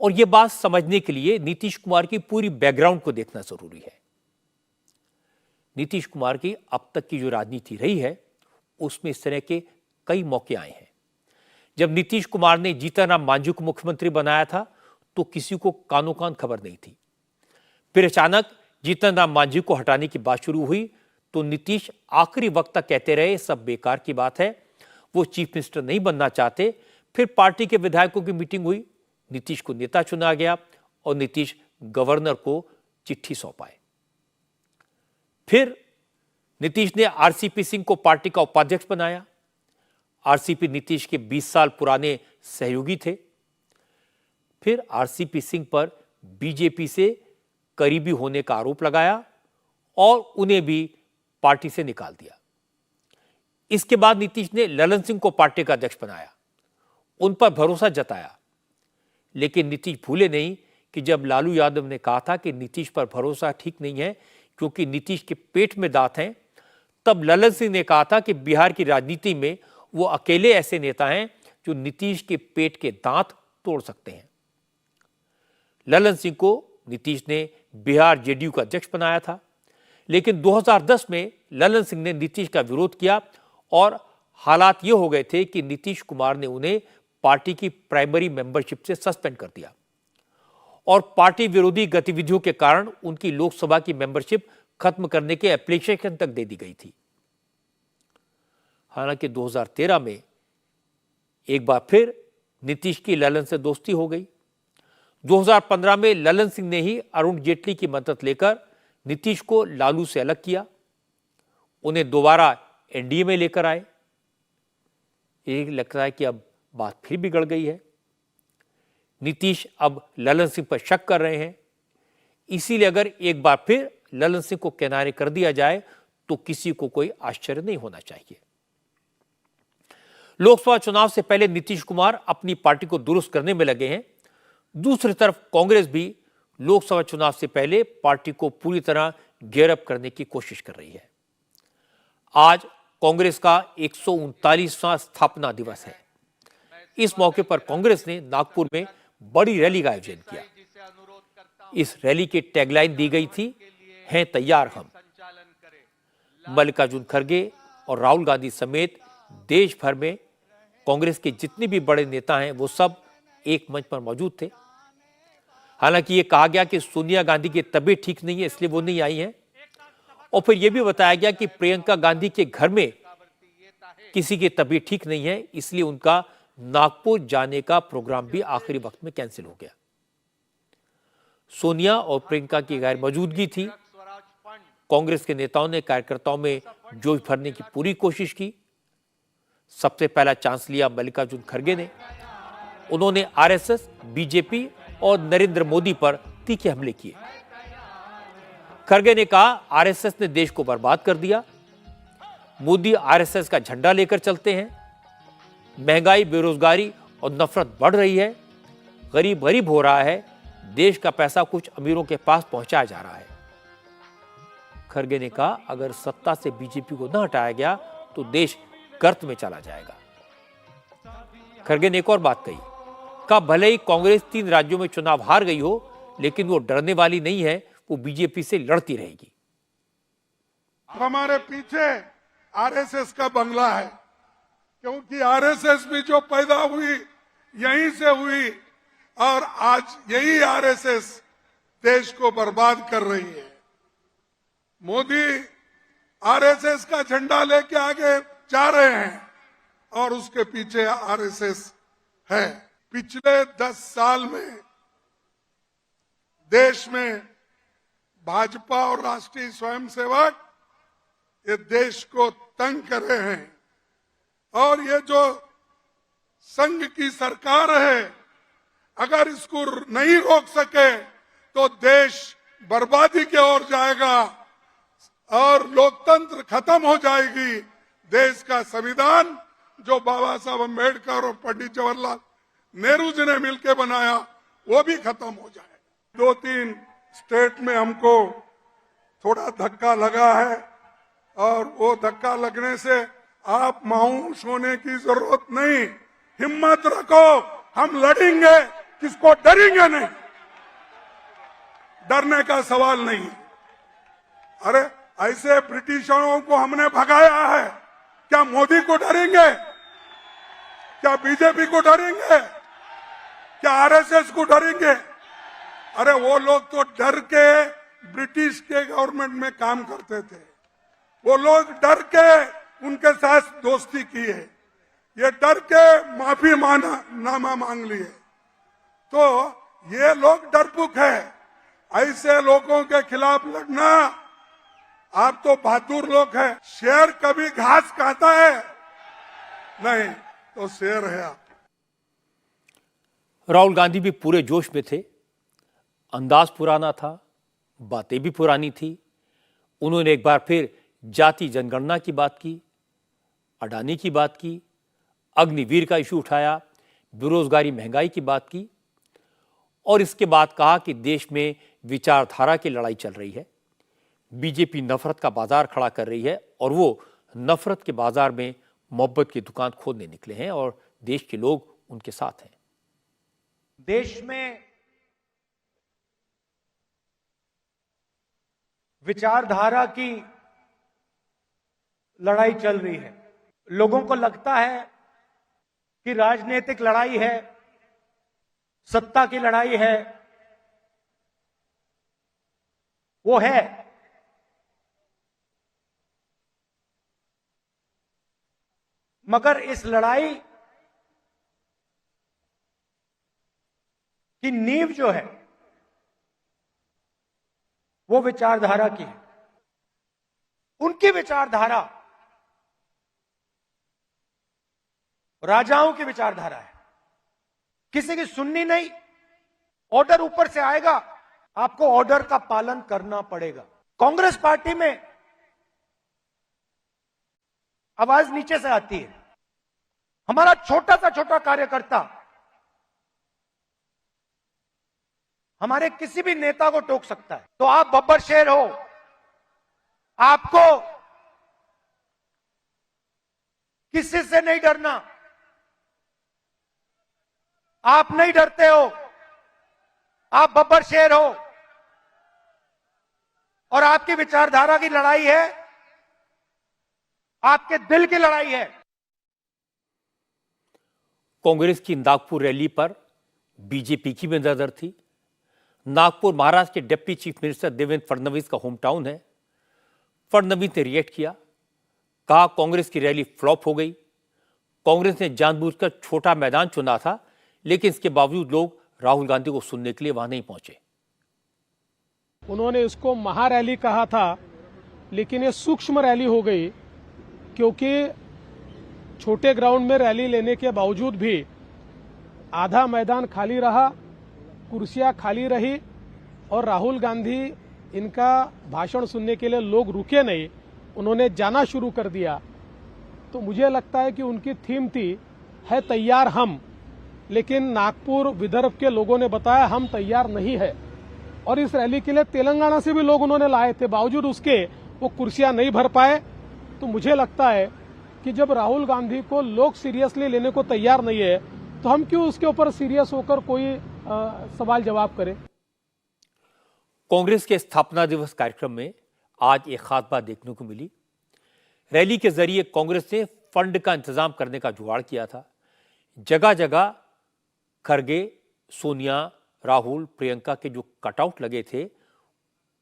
Speaker 1: और यह बात समझने के लिए नीतीश कुमार की पूरी बैकग्राउंड को देखना जरूरी है। नीतीश कुमार की अब तक की जो राजनीति रही है उसमें इस तरह के कई मौके आए हैं। जब नीतीश कुमार ने जीतनराम मांझी को मुख्यमंत्री बनाया था तो किसी को कानो कान खबर नहीं थी। फिर अचानक जीतनराम मांझी को हटाने की बात शुरू हुई तो नीतीश आखिरी वक्त तक कहते रहे सब बेकार की बात है, वो चीफ मिनिस्टर नहीं बनना चाहते। फिर पार्टी के विधायकों की मीटिंग हुई, नीतीश को नेता चुना गया और नीतीश गवर्नर को चिट्ठी सौंपाए। फिर नीतीश ने आरसीपी सिंह को पार्टी का उपाध्यक्ष बनाया। आरसीपी नीतीश के 20 साल पुराने सहयोगी थे। फिर आरसीपी सिंह पर बीजेपी से करीबी होने का आरोप लगाया और उन्हें भी पार्टी से निकाल दिया। इसके बाद नीतीश ने ललन सिंह को पार्टी का अध्यक्ष बनाया, उन पर भरोसा जताया। लेकिन नीतीश भूले नहीं कि जब लालू यादव ने कहा था कि नीतीश पर भरोसा ठीक नहीं है क्योंकि नीतीश के पेट में दांत हैं, तब ललन सिंह ने कहा था कि बिहार की राजनीति में वो अकेले ऐसे नेता हैं जो नीतीश के पेट के दांत तोड़ सकते हैं। ललन सिंह को नीतीश ने बिहार जेडीयू का अध्यक्ष बनाया था, लेकिन 2010 में ललन सिंह ने नीतीश का विरोध किया और हालात ये हो गए थे कि नीतीश कुमार ने उन्हें पार्टी की प्राइमरी मेंबरशिप से सस्पेंड कर दिया और पार्टी विरोधी गतिविधियों के कारण उनकी लोकसभा की मेंबरशिप खत्म करने के एप्लीकेशन तक दे दी गई थी। हालांकि 2013 में एक बार फिर नीतीश की ललन से दोस्ती हो गई। 2015 में ललन सिंह ने ही अरुण जेटली की मदद लेकर नीतीश को लालू से अलग किया, उन्हें दोबारा एनडीए में लेकर आए। ये लगता है कि अब बात फिर बिगड़ गई है। नीतीश अब ललन सिंह पर शक कर रहे हैं, इसीलिए अगर एक बार फिर ललन सिंह को किनारे कर दिया जाए तो किसी को कोई आश्चर्य नहीं होना चाहिए। लोकसभा चुनाव से पहले नीतीश कुमार अपनी पार्टी को दुरुस्त करने में लगे हैं। दूसरी तरफ कांग्रेस भी लोकसभा चुनाव से पहले पार्टी को पूरी तरह गियरअप करने की कोशिश कर रही है। आज कांग्रेस का 139वां स्थापना दिवस है। इस मौके पर कांग्रेस ने नागपुर में बड़ी रैली का आयोजन किया। इस रैली की टैगलाइन दी गई थी, हैं तैयार हम। मल्लिकार्जुन खड़गे और राहुल गांधी समेत देश भर में कांग्रेस के जितने भी बड़े नेता हैं वो सब एक मंच पर मौजूद थे। हालांकि ये कहा गया कि सोनिया गांधी की तबीयत ठीक नहीं है इसलिए वो नहीं आई हैं, और फिर यह भी बताया गया कि प्रियंका गांधी के घर में किसी की तबीयत ठीक नहीं है इसलिए उनका नागपुर जाने का प्रोग्राम भी आखिरी वक्त में कैंसिल हो गया। सोनिया और प्रियंका की गैर मौजूदगी थी। कांग्रेस के नेताओं ने कार्यकर्ताओं में जोश भरने की पूरी कोशिश की। सबसे पहला चांस लिया मल्लिकार्जुन खड़गे ने। उन्होंने आरएसएस, बीजेपी और नरेंद्र मोदी पर तीखे हमले किए। खड़गे ने कहा आरएसएस ने देश को बर्बाद कर दिया, मोदी आरएसएस का झंडा लेकर चलते हैं, महंगाई, बेरोजगारी और नफरत बढ़ रही है, गरीब गरीब हो रहा है, देश का पैसा कुछ अमीरों के पास पहुंचाया जा रहा है। खड़गे ने कहा अगर सत्ता से बीजेपी को न हटाया गया तो देश गर्त में चला जाएगा। खड़गे ने एक और बात कहा भले ही कांग्रेस 3 राज्यों में चुनाव हार गई हो लेकिन वो डरने वाली नहीं है, वो बीजेपी से लड़ती रहेगी।
Speaker 13: हमारे पीछे आरएसएस का बंगला है, क्योंकि आरएसएस भी जो पैदा हुई यहीं से हुई और आज यही आरएसएस देश को बर्बाद कर रही है। मोदी आरएसएस का झंडा लेके आगे जा रहे हैं और उसके पीछे आरएसएस है। पिछले 10 साल में देश में भाजपा और राष्ट्रीय स्वयंसेवक ये देश को तंग कर रहे हैं और ये जो संघ की सरकार है, अगर इसको नहीं रोक सके तो देश बर्बादी की ओर जाएगा और लोकतंत्र खत्म हो जाएगी। देश का संविधान जो बाबा साहब अम्बेडकर और पंडित जवाहरलाल नेहरू जी ने मिलकर बनाया वो भी खत्म हो जाएगा। 2-3 स्टेट में हमको थोड़ा धक्का लगा है और वो धक्का लगने से आप मायूस होने की जरूरत नहीं, हिम्मत रखो, हम लड़ेंगे, किसको डरेंगे नहीं, डरने का सवाल नहीं। अरे ऐसे ब्रिटिशरों को हमने भगाया है, क्या मोदी को डरेंगे? क्या बीजेपी को डरेंगे? क्या आरएसएस को डरेंगे? अरे वो लोग तो डर के ब्रिटिश के गवर्नमेंट में काम करते थे, वो लोग डर के उनके साथ दोस्ती की है, ये डर के माफी नामा मांग लिए। तो ये लोग डरपोक है, ऐसे लोगों के खिलाफ लड़ना, आप तो बहादुर लोग हैं। शेर कभी घास खाता है? नहीं, तो शेर है आप।
Speaker 1: राहुल गांधी भी पूरे जोश में थे, अंदाज पुराना था, बातें भी पुरानी थी। उन्होंने एक बार फिर जाति जनगणना की बात की, अडानी की बात की, अग्निवीर का इशू उठाया, बेरोजगारी महंगाई की बात की और इसके बाद कहा कि देश में विचारधारा की लड़ाई चल रही है। बीजेपी नफरत का बाजार खड़ा कर रही है और वो नफरत के बाजार में मोहब्बत की दुकान खोलने निकले हैं और देश के लोग उनके साथ हैं।
Speaker 15: देश में विचारधारा की लड़ाई चल रही है। लोगों को लगता है कि राजनीतिक लड़ाई है, सत्ता की लड़ाई है, वो है, मगर इस लड़ाई की नींव जो है वो विचारधारा की है। उनकी विचारधारा राजाओं की विचारधारा है, किसी की सुननी नहीं, ऑर्डर ऊपर से आएगा, आपको ऑर्डर का पालन करना पड़ेगा। कांग्रेस पार्टी में आवाज नीचे से आती है। हमारा छोटा सा छोटा कार्यकर्ता हमारे किसी भी नेता को टोक सकता है, तो आप बब्बर शेर हो, आपको किसी से नहीं डरना, आप नहीं डरते हो, आप बब्बर शेर हो और आपकी विचारधारा की लड़ाई है, आपके दिल की लड़ाई है।
Speaker 1: कांग्रेस की नागपुर रैली पर बीजेपी की भी नजर थी। नागपुर महाराष्ट्र के deputy chief minister Devendra Fadnavis का होम टाउन है। फडणवीस ने रिएक्ट किया, कहा कांग्रेस की रैली फ्लॉप हो गई। कांग्रेस ने जानबूझकर छोटा मैदान चुना था, लेकिन इसके बावजूद लोग राहुल गांधी को सुनने के लिए वहां नहीं पहुंचे।
Speaker 6: उन्होंने इसको महारैली कहा था, लेकिन ये सूक्ष्म रैली हो गई, क्योंकि छोटे ग्राउंड में रैली लेने के बावजूद भी आधा मैदान खाली रहा, कुर्सियां खाली रही और राहुल गांधी इनका भाषण सुनने के लिए लोग रुके नहीं, उन्होंने जाना शुरू कर दिया। तो मुझे लगता है कि उनकी थीम थी है तैयार हम, लेकिन नागपुर विदर्भ के लोगों ने बताया हम तैयार नहीं है और इस रैली के लिए तेलंगाना से भी लोग उन्होंने लाए थे, बावजूद उसके वो कुर्सियां नहीं भर पाए। तो मुझे लगता है कि जब राहुल गांधी को लोग सीरियसली लेने को तैयार नहीं है, तो हम क्यों उसके ऊपर सीरियस होकर कोई सवाल जवाब करें।
Speaker 1: कांग्रेस के स्थापना दिवस कार्यक्रम में आज एक खास बात देखने को मिली। रैली के जरिए कांग्रेस ने फंड का इंतजाम करने का जुगाड़ किया था। जगह जगह खरगे, सोनिया, राहुल, प्रियंका के जो कटआउट लगे थे,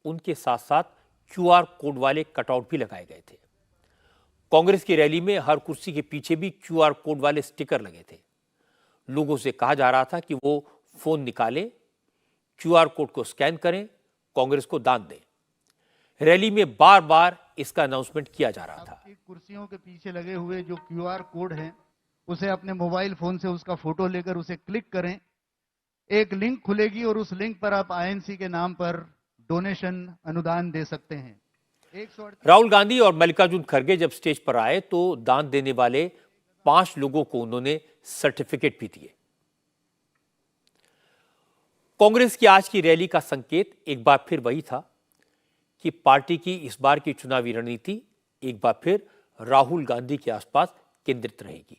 Speaker 1: उनके साथ साथ क्यूआर कोड वाले कटआउट भी लगाए गए थे। कांग्रेस की रैली में हर कुर्सी के पीछे भी क्यूआर कोड वाले स्टिकर लगे थे। लोगों से कहा जा रहा था कि वो फोन निकालें, क्यूआर कोड को स्कैन करें, कांग्रेस को दान दें। रैली में बार बार इसका अनाउंसमेंट किया जा रहा था।
Speaker 16: कुर्सियों के पीछे लगे हुए जो क्यूआर कोड हैं, उसे अपने मोबाइल फोन से उसका फोटो लेकर उसे क्लिक करें, एक लिंक खुलेगी और उस लिंक पर आप आईएनसी के नाम पर डोनेशन अनुदान दे सकते हैं।
Speaker 1: राहुल गांधी और मल्लिकार्जुन खड़गे जब स्टेज पर आए तो दान देने वाले 5 लोगों को उन्होंने सर्टिफिकेट भी दिए। कांग्रेस की आज की रैली का संकेत एक बार फिर वही था कि पार्टी की इस बार की चुनावी रणनीति एक बार फिर राहुल गांधी के आसपास केंद्रित रहेगी।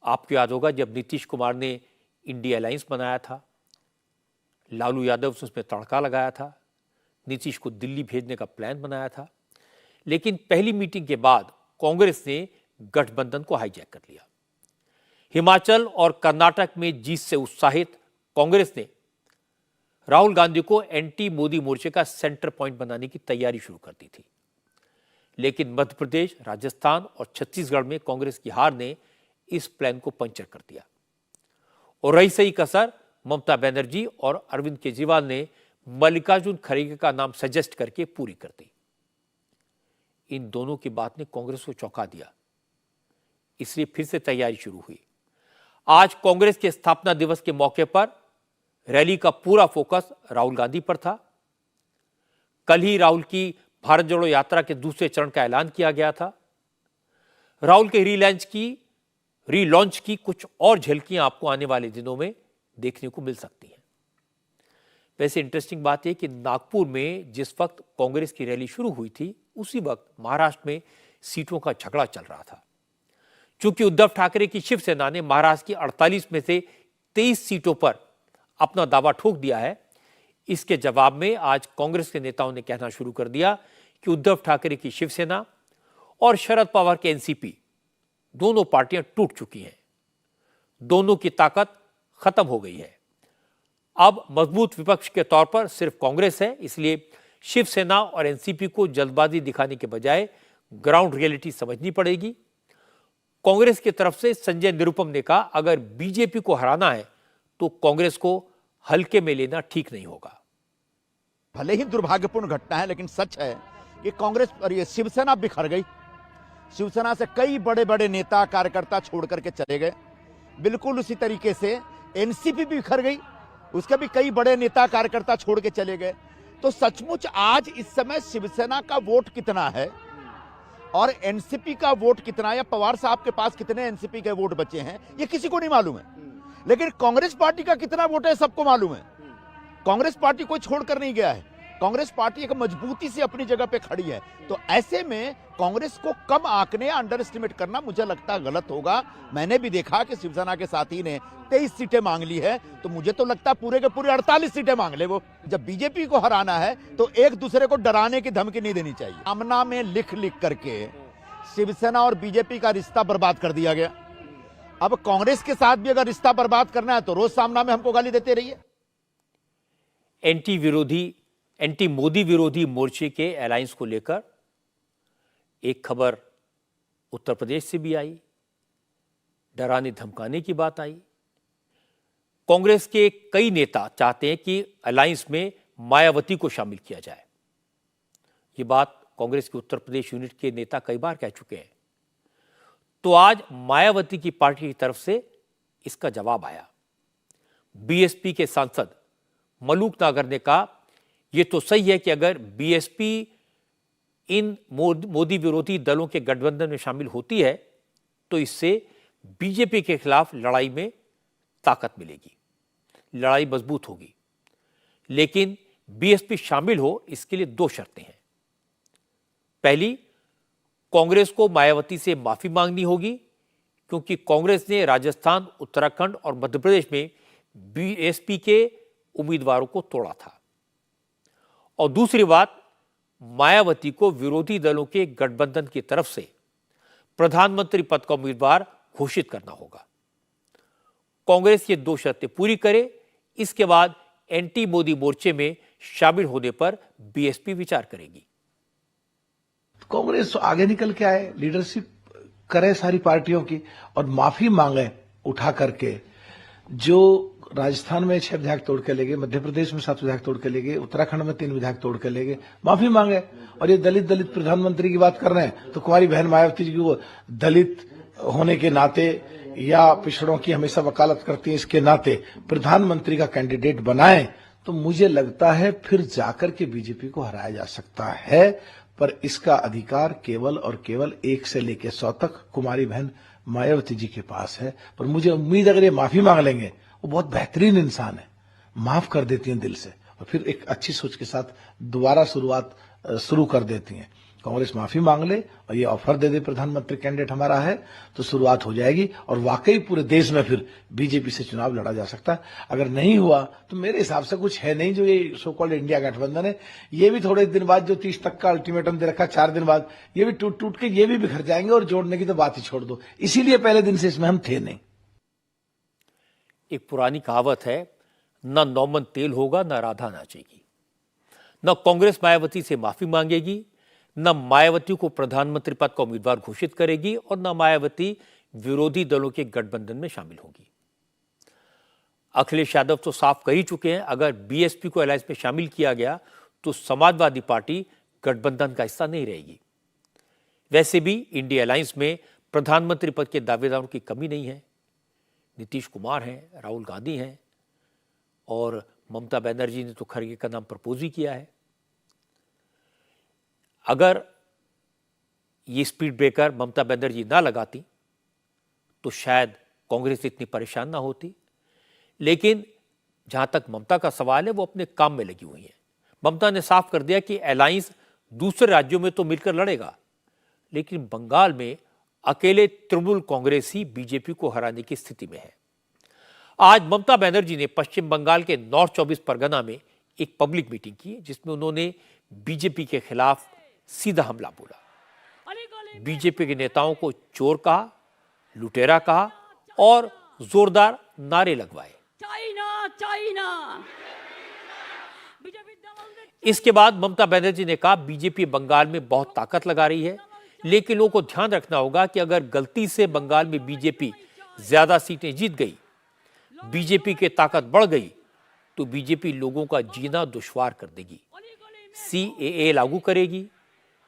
Speaker 1: आपको याद होगा जब नीतीश कुमार ने इंडिया अलायंस बनाया था, लालू यादव से उसमें तड़का लगाया था, नीतीश को दिल्ली भेजने का प्लान बनाया था, लेकिन पहली मीटिंग के बाद कांग्रेस ने गठबंधन को हाईजैक कर लिया। हिमाचल और कर्नाटक में जीत से उत्साहित कांग्रेस ने राहुल गांधी को एंटी मोदी मोर्चे का सेंटर पॉइंट बनाने की तैयारी शुरू कर दी थी, लेकिन मध्य प्रदेश, राजस्थान और छत्तीसगढ़ में कांग्रेस की हार ने इस प्लान को पंचर कर दिया और रही सही कसर ममता बनर्जी और अरविंद केजरीवाल ने मल्लिकार्जुन खड़गे का नाम सजेस्ट करके पूरी कर दी। इन दोनों की बात ने कांग्रेस को चौंका दिया, इसलिए फिर से तैयारी शुरू हुई। आज कांग्रेस के स्थापना दिवस के मौके पर रैली का पूरा फोकस राहुल गांधी पर था। कल ही राहुल की भारत जोड़ो यात्रा के दूसरे चरण का ऐलान किया गया था। राहुल के रीलॉन्च की कुछ और झलकियां आपको आने वाले दिनों में देखने को मिल सकती हैं। वैसे इंटरेस्टिंग बात यह कि नागपुर में जिस वक्त कांग्रेस की रैली शुरू हुई थी, उसी वक्त महाराष्ट्र में सीटों का झगड़ा चल रहा था। चूंकि उद्धव ठाकरे की शिवसेना ने महाराष्ट्र की 48 में से 23 सीटों पर अपना दावा ठोक दिया है, इसके जवाब में आज कांग्रेस के नेताओं ने कहना शुरू कर दिया कि उद्धव ठाकरे की शिवसेना और शरद पवार के एनसीपी दोनों पार्टियां टूट चुकी हैं, दोनों की ताकत खत्म हो गई है। अब मजबूत विपक्ष के तौर पर सिर्फ कांग्रेस है, इसलिए शिवसेना और एनसीपी को जल्दबाजी दिखाने के बजाय ग्राउंड रियलिटी समझनी पड़ेगी। कांग्रेस की तरफ से संजय निरुपम ने कहा, अगर बीजेपी को हराना है तो कांग्रेस को हल्के में लेना ठीक नहीं होगा।
Speaker 17: भले ही दुर्भाग्यपूर्ण घटना है, लेकिन सच है कि कांग्रेस और ये शिवसेना बिखर गई। शिवसेना से कई बड़े बड़े नेता कार्यकर्ता छोड़ करके चले गए। बिल्कुल उसी तरीके से एनसीपी भी बिखर गई, उसके भी कई बड़े नेता कार्यकर्ता छोड़ के चले गए। तो सचमुच आज इस समय शिवसेना का वोट कितना है और एनसीपी का वोट कितना है, या पवार साहब के पास कितने एनसीपी के वोट बचे हैं, ये किसी को नहीं मालूम है। लेकिन कांग्रेस पार्टी का कितना वोट है सबको मालूम है। कांग्रेस पार्टी कोई छोड़कर नहीं गया है। कांग्रेस पार्टी एक मजबूती से अपनी जगह पे खड़ी है। तो ऐसे में कांग्रेस को कम आंकने या अंडर एस्टिमेट करना मुझे लगता गलत होगा। मैंने भी देखा कि शिवसेना के साथी ने 23 सीटें मांग ली है, तो मुझे तो लगता पूरे के पूरे 48 सीटें मांग ले वो। जब बीजेपी को हराना है तो एक दूसरे को डराने की धमकी नहीं देनी चाहिए। सामना में लिख लिख करके शिवसेना और बीजेपी का रिश्ता बर्बाद कर दिया गया। अब कांग्रेस के साथ भी अगर रिश्ता बर्बाद करना है तो रोज सामना में हमको गाली देते रहिए।
Speaker 1: एंटी मोदी विरोधी मोर्चे के अलायंस को लेकर एक खबर उत्तर प्रदेश से भी आई, डराने धमकाने की बात आई। कांग्रेस के कई नेता चाहते हैं कि अलायंस में मायावती को शामिल किया जाए। ये बात कांग्रेस के उत्तर प्रदेश यूनिट के नेता कई बार कह चुके हैं। तो आज मायावती की पार्टी की तरफ से इसका जवाब आया। बीएसपी के सांसद मलूक नागर ने कहा, यह तो सही है कि अगर बीएसपी इन मोदी विरोधी दलों के गठबंधन में शामिल होती है तो इससे बीजेपी के खिलाफ लड़ाई में ताकत मिलेगी, लड़ाई मजबूत होगी। लेकिन बीएसपी शामिल हो इसके लिए 2 शर्तें हैं। पहली, कांग्रेस को मायावती से माफी मांगनी होगी, क्योंकि कांग्रेस ने राजस्थान, उत्तराखंड और मध्य प्रदेश में बीएसपी के उम्मीदवारों को तोड़ा था। और दूसरी बात, मायावती को विरोधी दलों के गठबंधन की तरफ से प्रधानमंत्री पद का उम्मीदवार घोषित करना होगा। कांग्रेस ये 2 शर्तें पूरी करे, इसके बाद एंटी मोदी मोर्चे में शामिल होने पर बीएसपी विचार करेगी।
Speaker 18: कांग्रेस आगे निकल के आए, लीडरशिप करे सारी पार्टियों की और माफी मांगे उठा करके। जो राजस्थान में 6 विधायक तोड़ के ले गए, मध्य प्रदेश में 7 विधायक तोड़ के ले गए, उत्तराखंड में 3 विधायक तोड़ के ले गए, माफी मांगे। और ये दलित प्रधानमंत्री की बात कर रहे हैं, तो कुमारी बहन मायावती जी को दलित होने के नाते या पिछड़ों की हमेशा वकालत करती है इसके नाते प्रधानमंत्री का कैंडिडेट बनाएं, तो मुझे लगता है फिर जाकर के बीजेपी को हराया जा सकता है। पर इसका अधिकार केवल और केवल 1 से लेकर 100 तक कुमारी बहन मायावती जी के पास है। पर मुझे उम्मीद अगर ये माफी मांग लेंगे, वो बहुत बेहतरीन इंसान है, माफ कर देती हैं दिल से और फिर एक अच्छी सोच के साथ दोबारा शुरुआत शुरू कर देती हैं। कांग्रेस माफी मांग ले और ये ऑफर दे दे प्रधानमंत्री कैंडिडेट हमारा है, तो शुरुआत हो जाएगी और वाकई पूरे देश में फिर बीजेपी से चुनाव लड़ा जा सकता है। अगर नहीं हुआ तो मेरे हिसाब से कुछ है नहीं, जो ये सो कॉल्ड इंडिया गठबंधन है, ये भी थोड़े दिन बाद जो 30 तक का अल्टीमेटम दे रखा 4 दिन बाद, ये भी टूट के ये भी बिखर जाएंगे और जोड़ने की तो बात ही छोड़ दो। इसीलिए पहले दिन से इसमें हम थे नहीं।
Speaker 1: एक पुरानी कहावत है, न नौमन तेल होगा न राधा नाचेगी। न कांग्रेस मायावती से माफी मांगेगी, न मायावती को प्रधानमंत्री पद का उम्मीदवार घोषित करेगी और न मायावती विरोधी दलों के गठबंधन में शामिल होगी। अखिलेश यादव तो साफ कह ही चुके हैं, अगर बीएसपी को अलायंस में शामिल किया गया तो समाजवादी पार्टी गठबंधन का हिस्सा नहीं रहेगी। वैसे भी इंडिया अलायंस में प्रधानमंत्री पद के दावेदारों की कमी नहीं है। नीतीश कुमार हैं, राहुल गांधी हैं और ममता बनर्जी ने तो खड़गे का नाम प्रपोज ही किया है। अगर ये स्पीड ब्रेकर ममता बनर्जी ना लगाती तो शायद कांग्रेस इतनी परेशान ना होती। लेकिन जहां तक ममता का सवाल है, वो अपने काम में लगी हुई है। ममता ने साफ कर दिया कि अलायंस दूसरे राज्यों में तो मिलकर लड़ेगा, लेकिन बंगाल में अकेले तृणमूल कांग्रेस ही बीजेपी को हराने की स्थिति में है। आज ममता बनर्जी ने पश्चिम बंगाल के नॉर्थ 24 परगना में एक पब्लिक मीटिंग की, जिसमें उन्होंने बीजेपी के खिलाफ सीधा हमला बोला। बीजेपी के नेताओं को चोर कहा, लुटेरा कहा और जोरदार नारे लगवाए। China China. इसके बाद ममता बनर्जी ने कहा, बीजेपी बंगाल में बहुत ताकत लगा रही है, लेकिन लोगों को ध्यान रखना होगा कि अगर गलती से बंगाल में बीजेपी ज्यादा सीटें जीत गई, बीजेपी की ताकत बढ़ गई, तो बीजेपी लोगों का जीना दुश्वार कर देगी, सीएए लागू करेगी,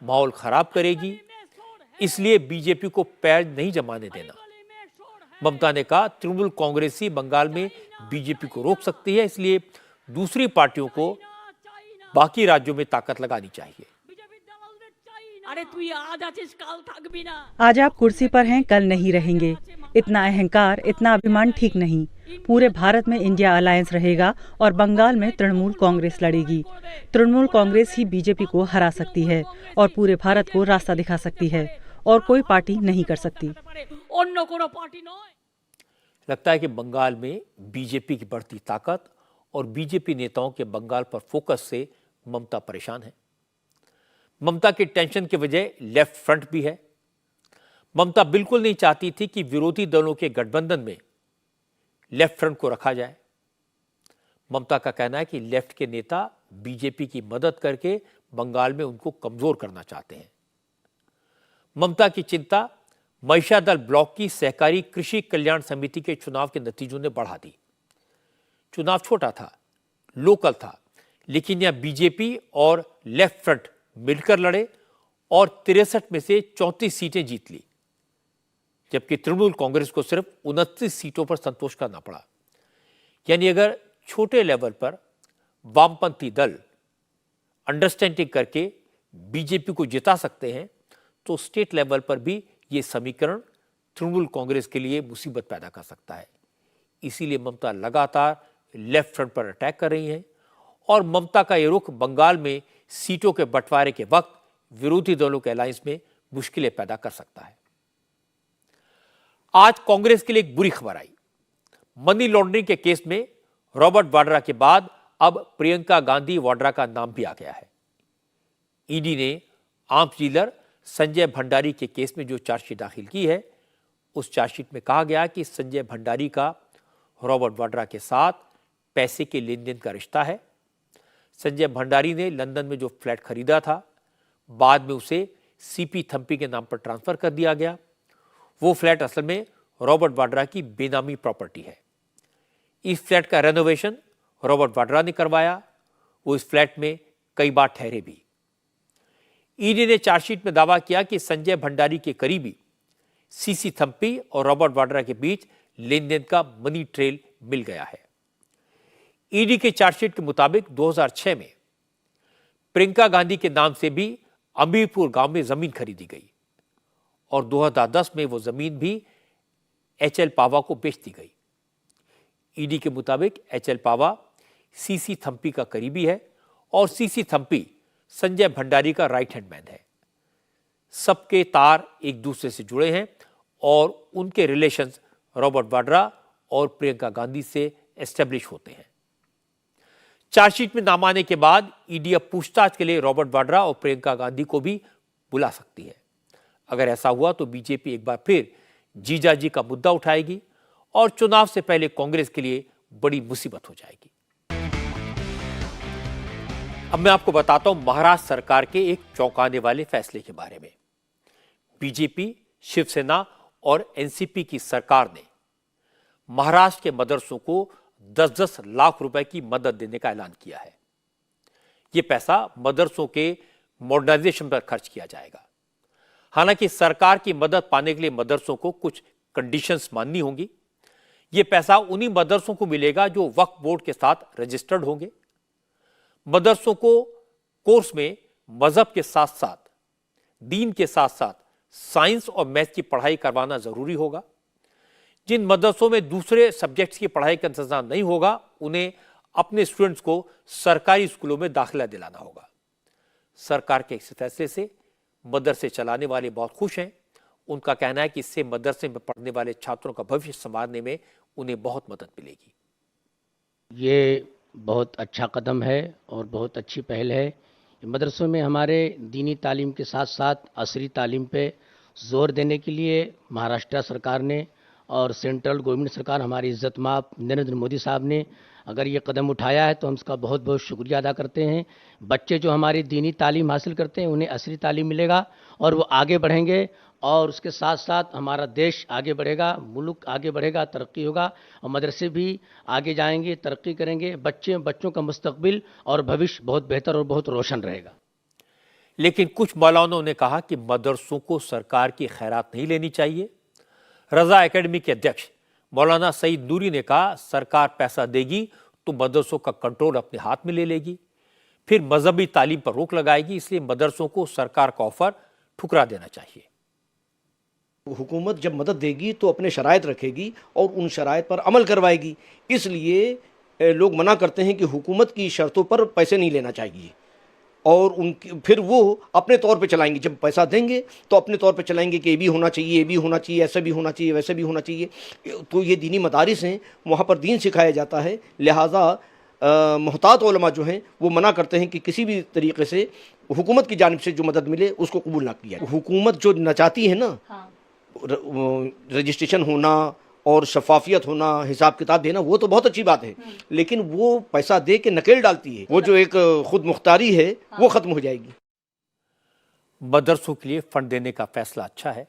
Speaker 1: माहौल खराब करेगी। इसलिए बीजेपी को पैर नहीं जमाने देना। ममता ने कहा, तृणमूल कांग्रेस ही बंगाल में बीजेपी को रोक सकती है, इसलिए दूसरी पार्टियों को बाकी राज्यों में ताकत लगानी चाहिए।
Speaker 19: आज आप कुर्सी पर हैं, कल नहीं रहेंगे। इतना अहंकार, इतना अभिमान ठीक नहीं। पूरे भारत में इंडिया अलायंस रहेगा और बंगाल में तृणमूल कांग्रेस लड़ेगी। तृणमूल कांग्रेस ही बीजेपी को हरा सकती है और पूरे भारत को रास्ता दिखा सकती है, और कोई पार्टी नहीं कर सकती।
Speaker 1: लगता है कि बंगाल में बीजेपी की बढ़ती ताकत और बीजेपी नेताओं के बंगाल पर फोकस से ममता परेशान है। ममता की टेंशन की वजह लेफ्ट फ्रंट भी है। ममता बिल्कुल नहीं चाहती थी कि विरोधी दलों के गठबंधन में लेफ्ट फ्रंट को रखा जाए। ममता का कहना है कि लेफ्ट के नेता बीजेपी की मदद करके बंगाल में उनको कमजोर करना चाहते हैं। ममता की चिंता महिषादल ब्लॉक की सहकारी कृषि कल्याण समिति के चुनाव के नतीजों ने बढ़ा दी। चुनाव छोटा था, लोकल था, लेकिन यहां बीजेपी और लेफ्ट फ्रंट मिलकर लड़े और 63 में से 34 सीटें जीत ली, जबकि तृणमूल कांग्रेस को सिर्फ 29 सीटों पर संतोष करना पड़ा। यानी अगर छोटे लेवल पर वामपंथी दल अंडरस्टैंडिंग करके बीजेपी को जिता सकते हैं, तो स्टेट लेवल पर भी ये समीकरण तृणमूल कांग्रेस के लिए मुसीबत पैदा कर सकता है। इसीलिए ममता लगातार लेफ्ट फ्रंट पर अटैक कर रही हैं और ममता का ये रुख बंगाल में सीटों के बंटवारे के वक्त विरोधी दलों के अलायंस में मुश्किलें पैदा कर सकता है। आज कांग्रेस के लिए एक बुरी खबर आई। मनी लॉन्ड्रिंग के केस में रॉबर्ट वाड्रा के बाद अब प्रियंका गांधी वाड्रा का नाम भी आ गया है। ईडी ने आर्म्स डीलर संजय भंडारी के केस में जो चार्जशीट दाखिल की है, उस चार्जशीट में कहा गया कि संजय भंडारी का रॉबर्ट वाड्रा के साथ पैसे के लेन देन का रिश्ता है। संजय भंडारी ने लंदन में जो फ्लैट खरीदा था, बाद में उसे सीपी थम्पी के नाम पर ट्रांसफर कर दिया गया। वो फ्लैट असल में रॉबर्ट वाड्रा की बेनामी प्रॉपर्टी है। इस फ्लैट का रेनोवेशन रॉबर्ट वाड्रा ने करवाया। वो इस फ्लैट में कई बार ठहरे भी। ईडी ने चार्जशीट में दावा किया कि संजय भंडारी के करीबी सीसी थम्पी और रॉबर्ट वाड्रा के बीच लेन देन का मनी ट्रेल मिल गया है। ईडी के चार्जशीट के मुताबिक 2006 में प्रियंका गांधी के नाम से भी अमीरपुर गांव में जमीन खरीदी गई और 2010 में वो जमीन भी एचएल पावा को बेच दी गई। ईडी के मुताबिक एचएल पावा सीसी थम्पी का करीबी है और सीसी थम्पी संजय भंडारी का राइट हैंड मैन है। सबके तार एक दूसरे से जुड़े हैं और उनके रिलेशंस रॉबर्ट वाड्रा और प्रियंका गांधी से एस्टेब्लिश होते हैं। चार्जशीट में नाम आने के बाद ईडी अब पूछताछ के लिए रॉबर्ट वाड्रा और प्रियंका गांधी को भी बुला सकती है। अगर ऐसा हुआ तो बीजेपी एक बार फिर जीजाजी का मुद्दा उठाएगी और चुनाव से पहले कांग्रेस के लिए बड़ी मुसीबत हो जाएगी। अब मैं आपको बताता हूं महाराष्ट्र सरकार के एक चौंकाने वाले फैसले के बारे में। बीजेपी, शिवसेना और एनसीपी की सरकार ने महाराष्ट्र के मदरसों को 10-10 लाख रुपए की मदद देने का ऐलान किया है। यह पैसा मदरसों के मॉडर्नाइजेशन पर खर्च किया जाएगा। हालांकि सरकार की मदद पाने के लिए मदरसों को कुछ कंडीशंस माननी होंगी। यह पैसा उन्हीं मदरसों को मिलेगा जो वक्फ बोर्ड के साथ रजिस्टर्ड होंगे। मदरसों को कोर्स में मजहब के साथ साथ, दीन के साथ साथ साइंस और मैथ की पढ़ाई करवाना जरूरी होगा। जिन मदरसों में दूसरे सब्जेक्ट्स की पढ़ाई का इंतजाम नहीं होगा, उन्हें अपने स्टूडेंट्स को सरकारी स्कूलों में दाखिला दिलाना होगा। सरकार के इस फैसले से मदरसे चलाने वाले बहुत खुश हैं। उनका कहना है कि इससे मदरसे में पढ़ने वाले छात्रों का भविष्य संवारने में उन्हें बहुत मदद मिलेगी।
Speaker 20: ये बहुत अच्छा कदम है और बहुत अच्छी पहल है। मदरसों में हमारे दीनी तालीम के साथ साथ असरी तालीम पे जोर देने के लिए महाराष्ट्र सरकार ने और सेंट्रल गवर्नमेंट सरकार, हमारी इज्जत माप नरेंद्र मोदी साहब ने अगर ये कदम उठाया है तो हम उसका बहुत बहुत शुक्रिया अदा करते हैं। बच्चे जो हमारी दीनी तालीम हासिल करते हैं उन्हें असली तालीम मिलेगा और वो आगे बढ़ेंगे और उसके साथ साथ हमारा देश आगे बढ़ेगा, मुल्क आगे बढ़ेगा, तरक्की होगा और मदरसे भी आगे जाएंगे, तरक्की करेंगे। बच्चों का मुस्तकबिल और भविष्य बहुत बेहतर और बहुत रोशन रहेगा।
Speaker 1: लेकिन कुछ मौलानों ने कहा कि मदरसों को सरकार की खैरात नहीं लेनी चाहिए। रजा एकेडमी के अध्यक्ष मौलाना सईद नूरी ने कहा, सरकार पैसा देगी तो मदरसों का कंट्रोल अपने हाथ में ले लेगी, फिर मजहबी तालीम पर रोक लगाएगी। इसलिए मदरसों को सरकार का ऑफर ठुकरा देना चाहिए।
Speaker 21: हुकूमत जब मदद देगी तो अपने शराइत रखेगी और उन शराइत पर अमल करवाएगी। इसलिए लोग मना करते हैं कि हुकूमत की शर्तों पर पैसे नहीं लेना चाहिए और उनकी फिर वो अपने तौर पे चलाएंगे। जब पैसा देंगे तो अपने तौर पे चलाएंगे कि ये भी होना चाहिए, ये भी होना चाहिए, ऐसा भी होना चाहिए, वैसे भी होना चाहिए। तो ये दीनी मदारिस हैं, वहाँ पर दीन सिखाया जाता है। लिहाजा मुहतात उलमा जो हैं वो मना करते हैं कि किसी भी तरीके से हुकूमत की जानिब से जो मदद मिले उसको कबूल ना किया। हुकूमत जो नचाती है ना, रजिस्ट्रेशन होना और शफाफियत होना, हिसाब किताब देना, वो तो बहुत अच्छी बात है, लेकिन वो पैसा दे के नकेल डालती है। वो जो एक खुद मुख्तारी है वो खत्म हो जाएगी।
Speaker 1: मदरसों के लिए फंड देने का फैसला अच्छा है।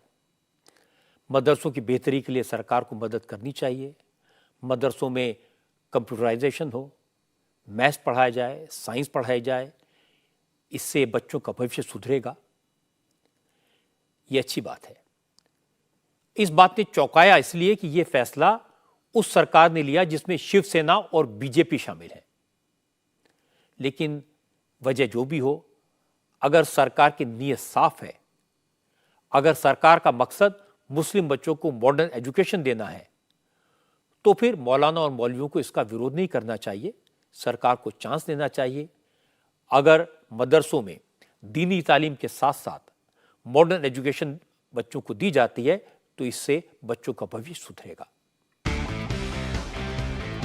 Speaker 1: मदरसों की बेहतरी के लिए सरकार को मदद करनी चाहिए। मदरसों में कंप्यूटराइजेशन हो, मैथ्स पढ़ाया जाए, साइंस पढ़ाई जाए, इससे बच्चों का भविष्य सुधरेगा। ये अच्छी बात है। इस बात ने चौंकाया इसलिए कि यह फैसला उस सरकार ने लिया जिसमें शिवसेना और बीजेपी शामिल है। लेकिन वजह जो भी हो, अगर सरकार की नीयत साफ है, अगर सरकार का मकसद मुस्लिम बच्चों को मॉडर्न एजुकेशन देना है, तो फिर मौलाना और मौलवियों को इसका विरोध नहीं करना चाहिए। सरकार को चांस देना चाहिए। अगर मदरसों में दीनी तालीम के साथ साथ मॉडर्न एजुकेशन बच्चों को दी जाती है तो इससे बच्चों का भविष्य सुधरेगा।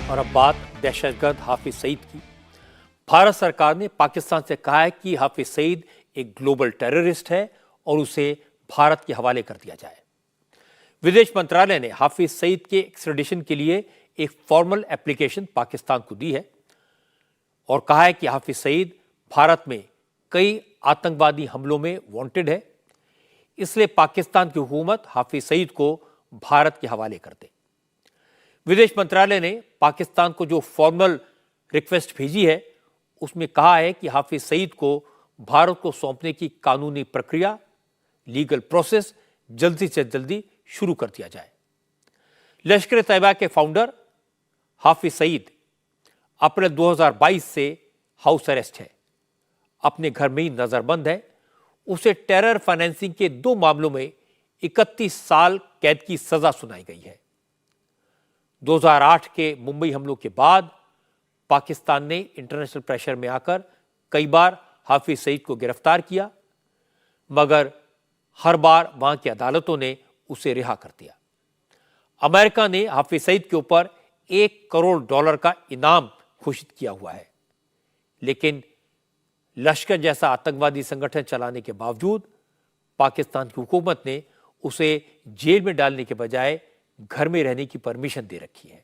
Speaker 1: और अब बात दहशतगर्द हाफिज सईद की। भारत सरकार ने पाकिस्तान से कहा है कि हाफिज सईद एक ग्लोबल टेररिस्ट है और उसे भारत के हवाले कर दिया जाए। विदेश मंत्रालय ने हाफिज सईद के एक्स्ट्रेडिशन के लिए एक फॉर्मल एप्लीकेशन पाकिस्तान को दी है। और कहा है कि हाफिज सईद भारत में कई आतंकवादी हमलों में वांटेड है, इसलिए पाकिस्तान की हुकूमत हाफिज सईद को भारत के हवाले कर दे। विदेश मंत्रालय ने पाकिस्तान को जो फॉर्मल रिक्वेस्ट भेजी है उसमें कहा है कि हाफिज सईद को भारत को सौंपने की कानूनी प्रक्रिया, लीगल प्रोसेस जल्दी से जल्दी शुरू कर दिया जाए। लश्कर तैयबा के फाउंडर हाफिज सईद अप्रैल 2022 से हाउस अरेस्ट है, अपने घर में ही नजरबंद है। उसे टेरर फाइनेंसिंग के 2 मामलों में 31 साल कैद की सजा सुनाई गई है। 2008 के मुंबई हमलों के बाद पाकिस्तान ने इंटरनेशनल प्रेशर में आकर कई बार हाफिज सईद को गिरफ्तार किया, मगर हर बार वहां की अदालतों ने उसे रिहा कर दिया। अमेरिका ने हाफिज सईद के ऊपर $1 करोड़ का इनाम घोषित किया हुआ है, लेकिन लश्कर जैसा आतंकवादी संगठन चलाने के बावजूद पाकिस्तान की हुकूमत ने उसे जेल में डालने के बजाय घर में रहने की परमिशन दे रखी है।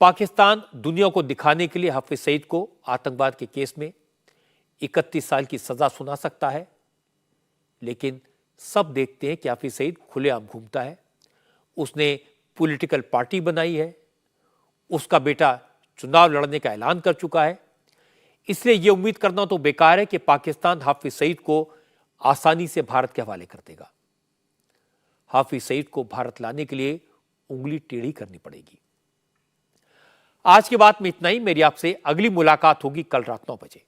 Speaker 1: पाकिस्तान दुनिया को दिखाने के लिए हाफिज सईद को आतंकवाद के केस में 31 साल की सजा सुना सकता है, लेकिन सब देखते हैं कि हाफिज सईद खुलेआम घूमता है। उसने पॉलिटिकल पार्टी बनाई है, उसका बेटा चुनाव लड़ने का ऐलान कर चुका है। इसलिए यह उम्मीद करना तो बेकार है कि पाकिस्तान हाफिज सईद को आसानी से भारत के हवाले कर देगा। हाफिज सईद को भारत लाने के लिए उंगली टेढ़ी करनी पड़ेगी। आज की बात में इतना ही। मेरी आपसे अगली मुलाकात होगी कल रात 9 बजे।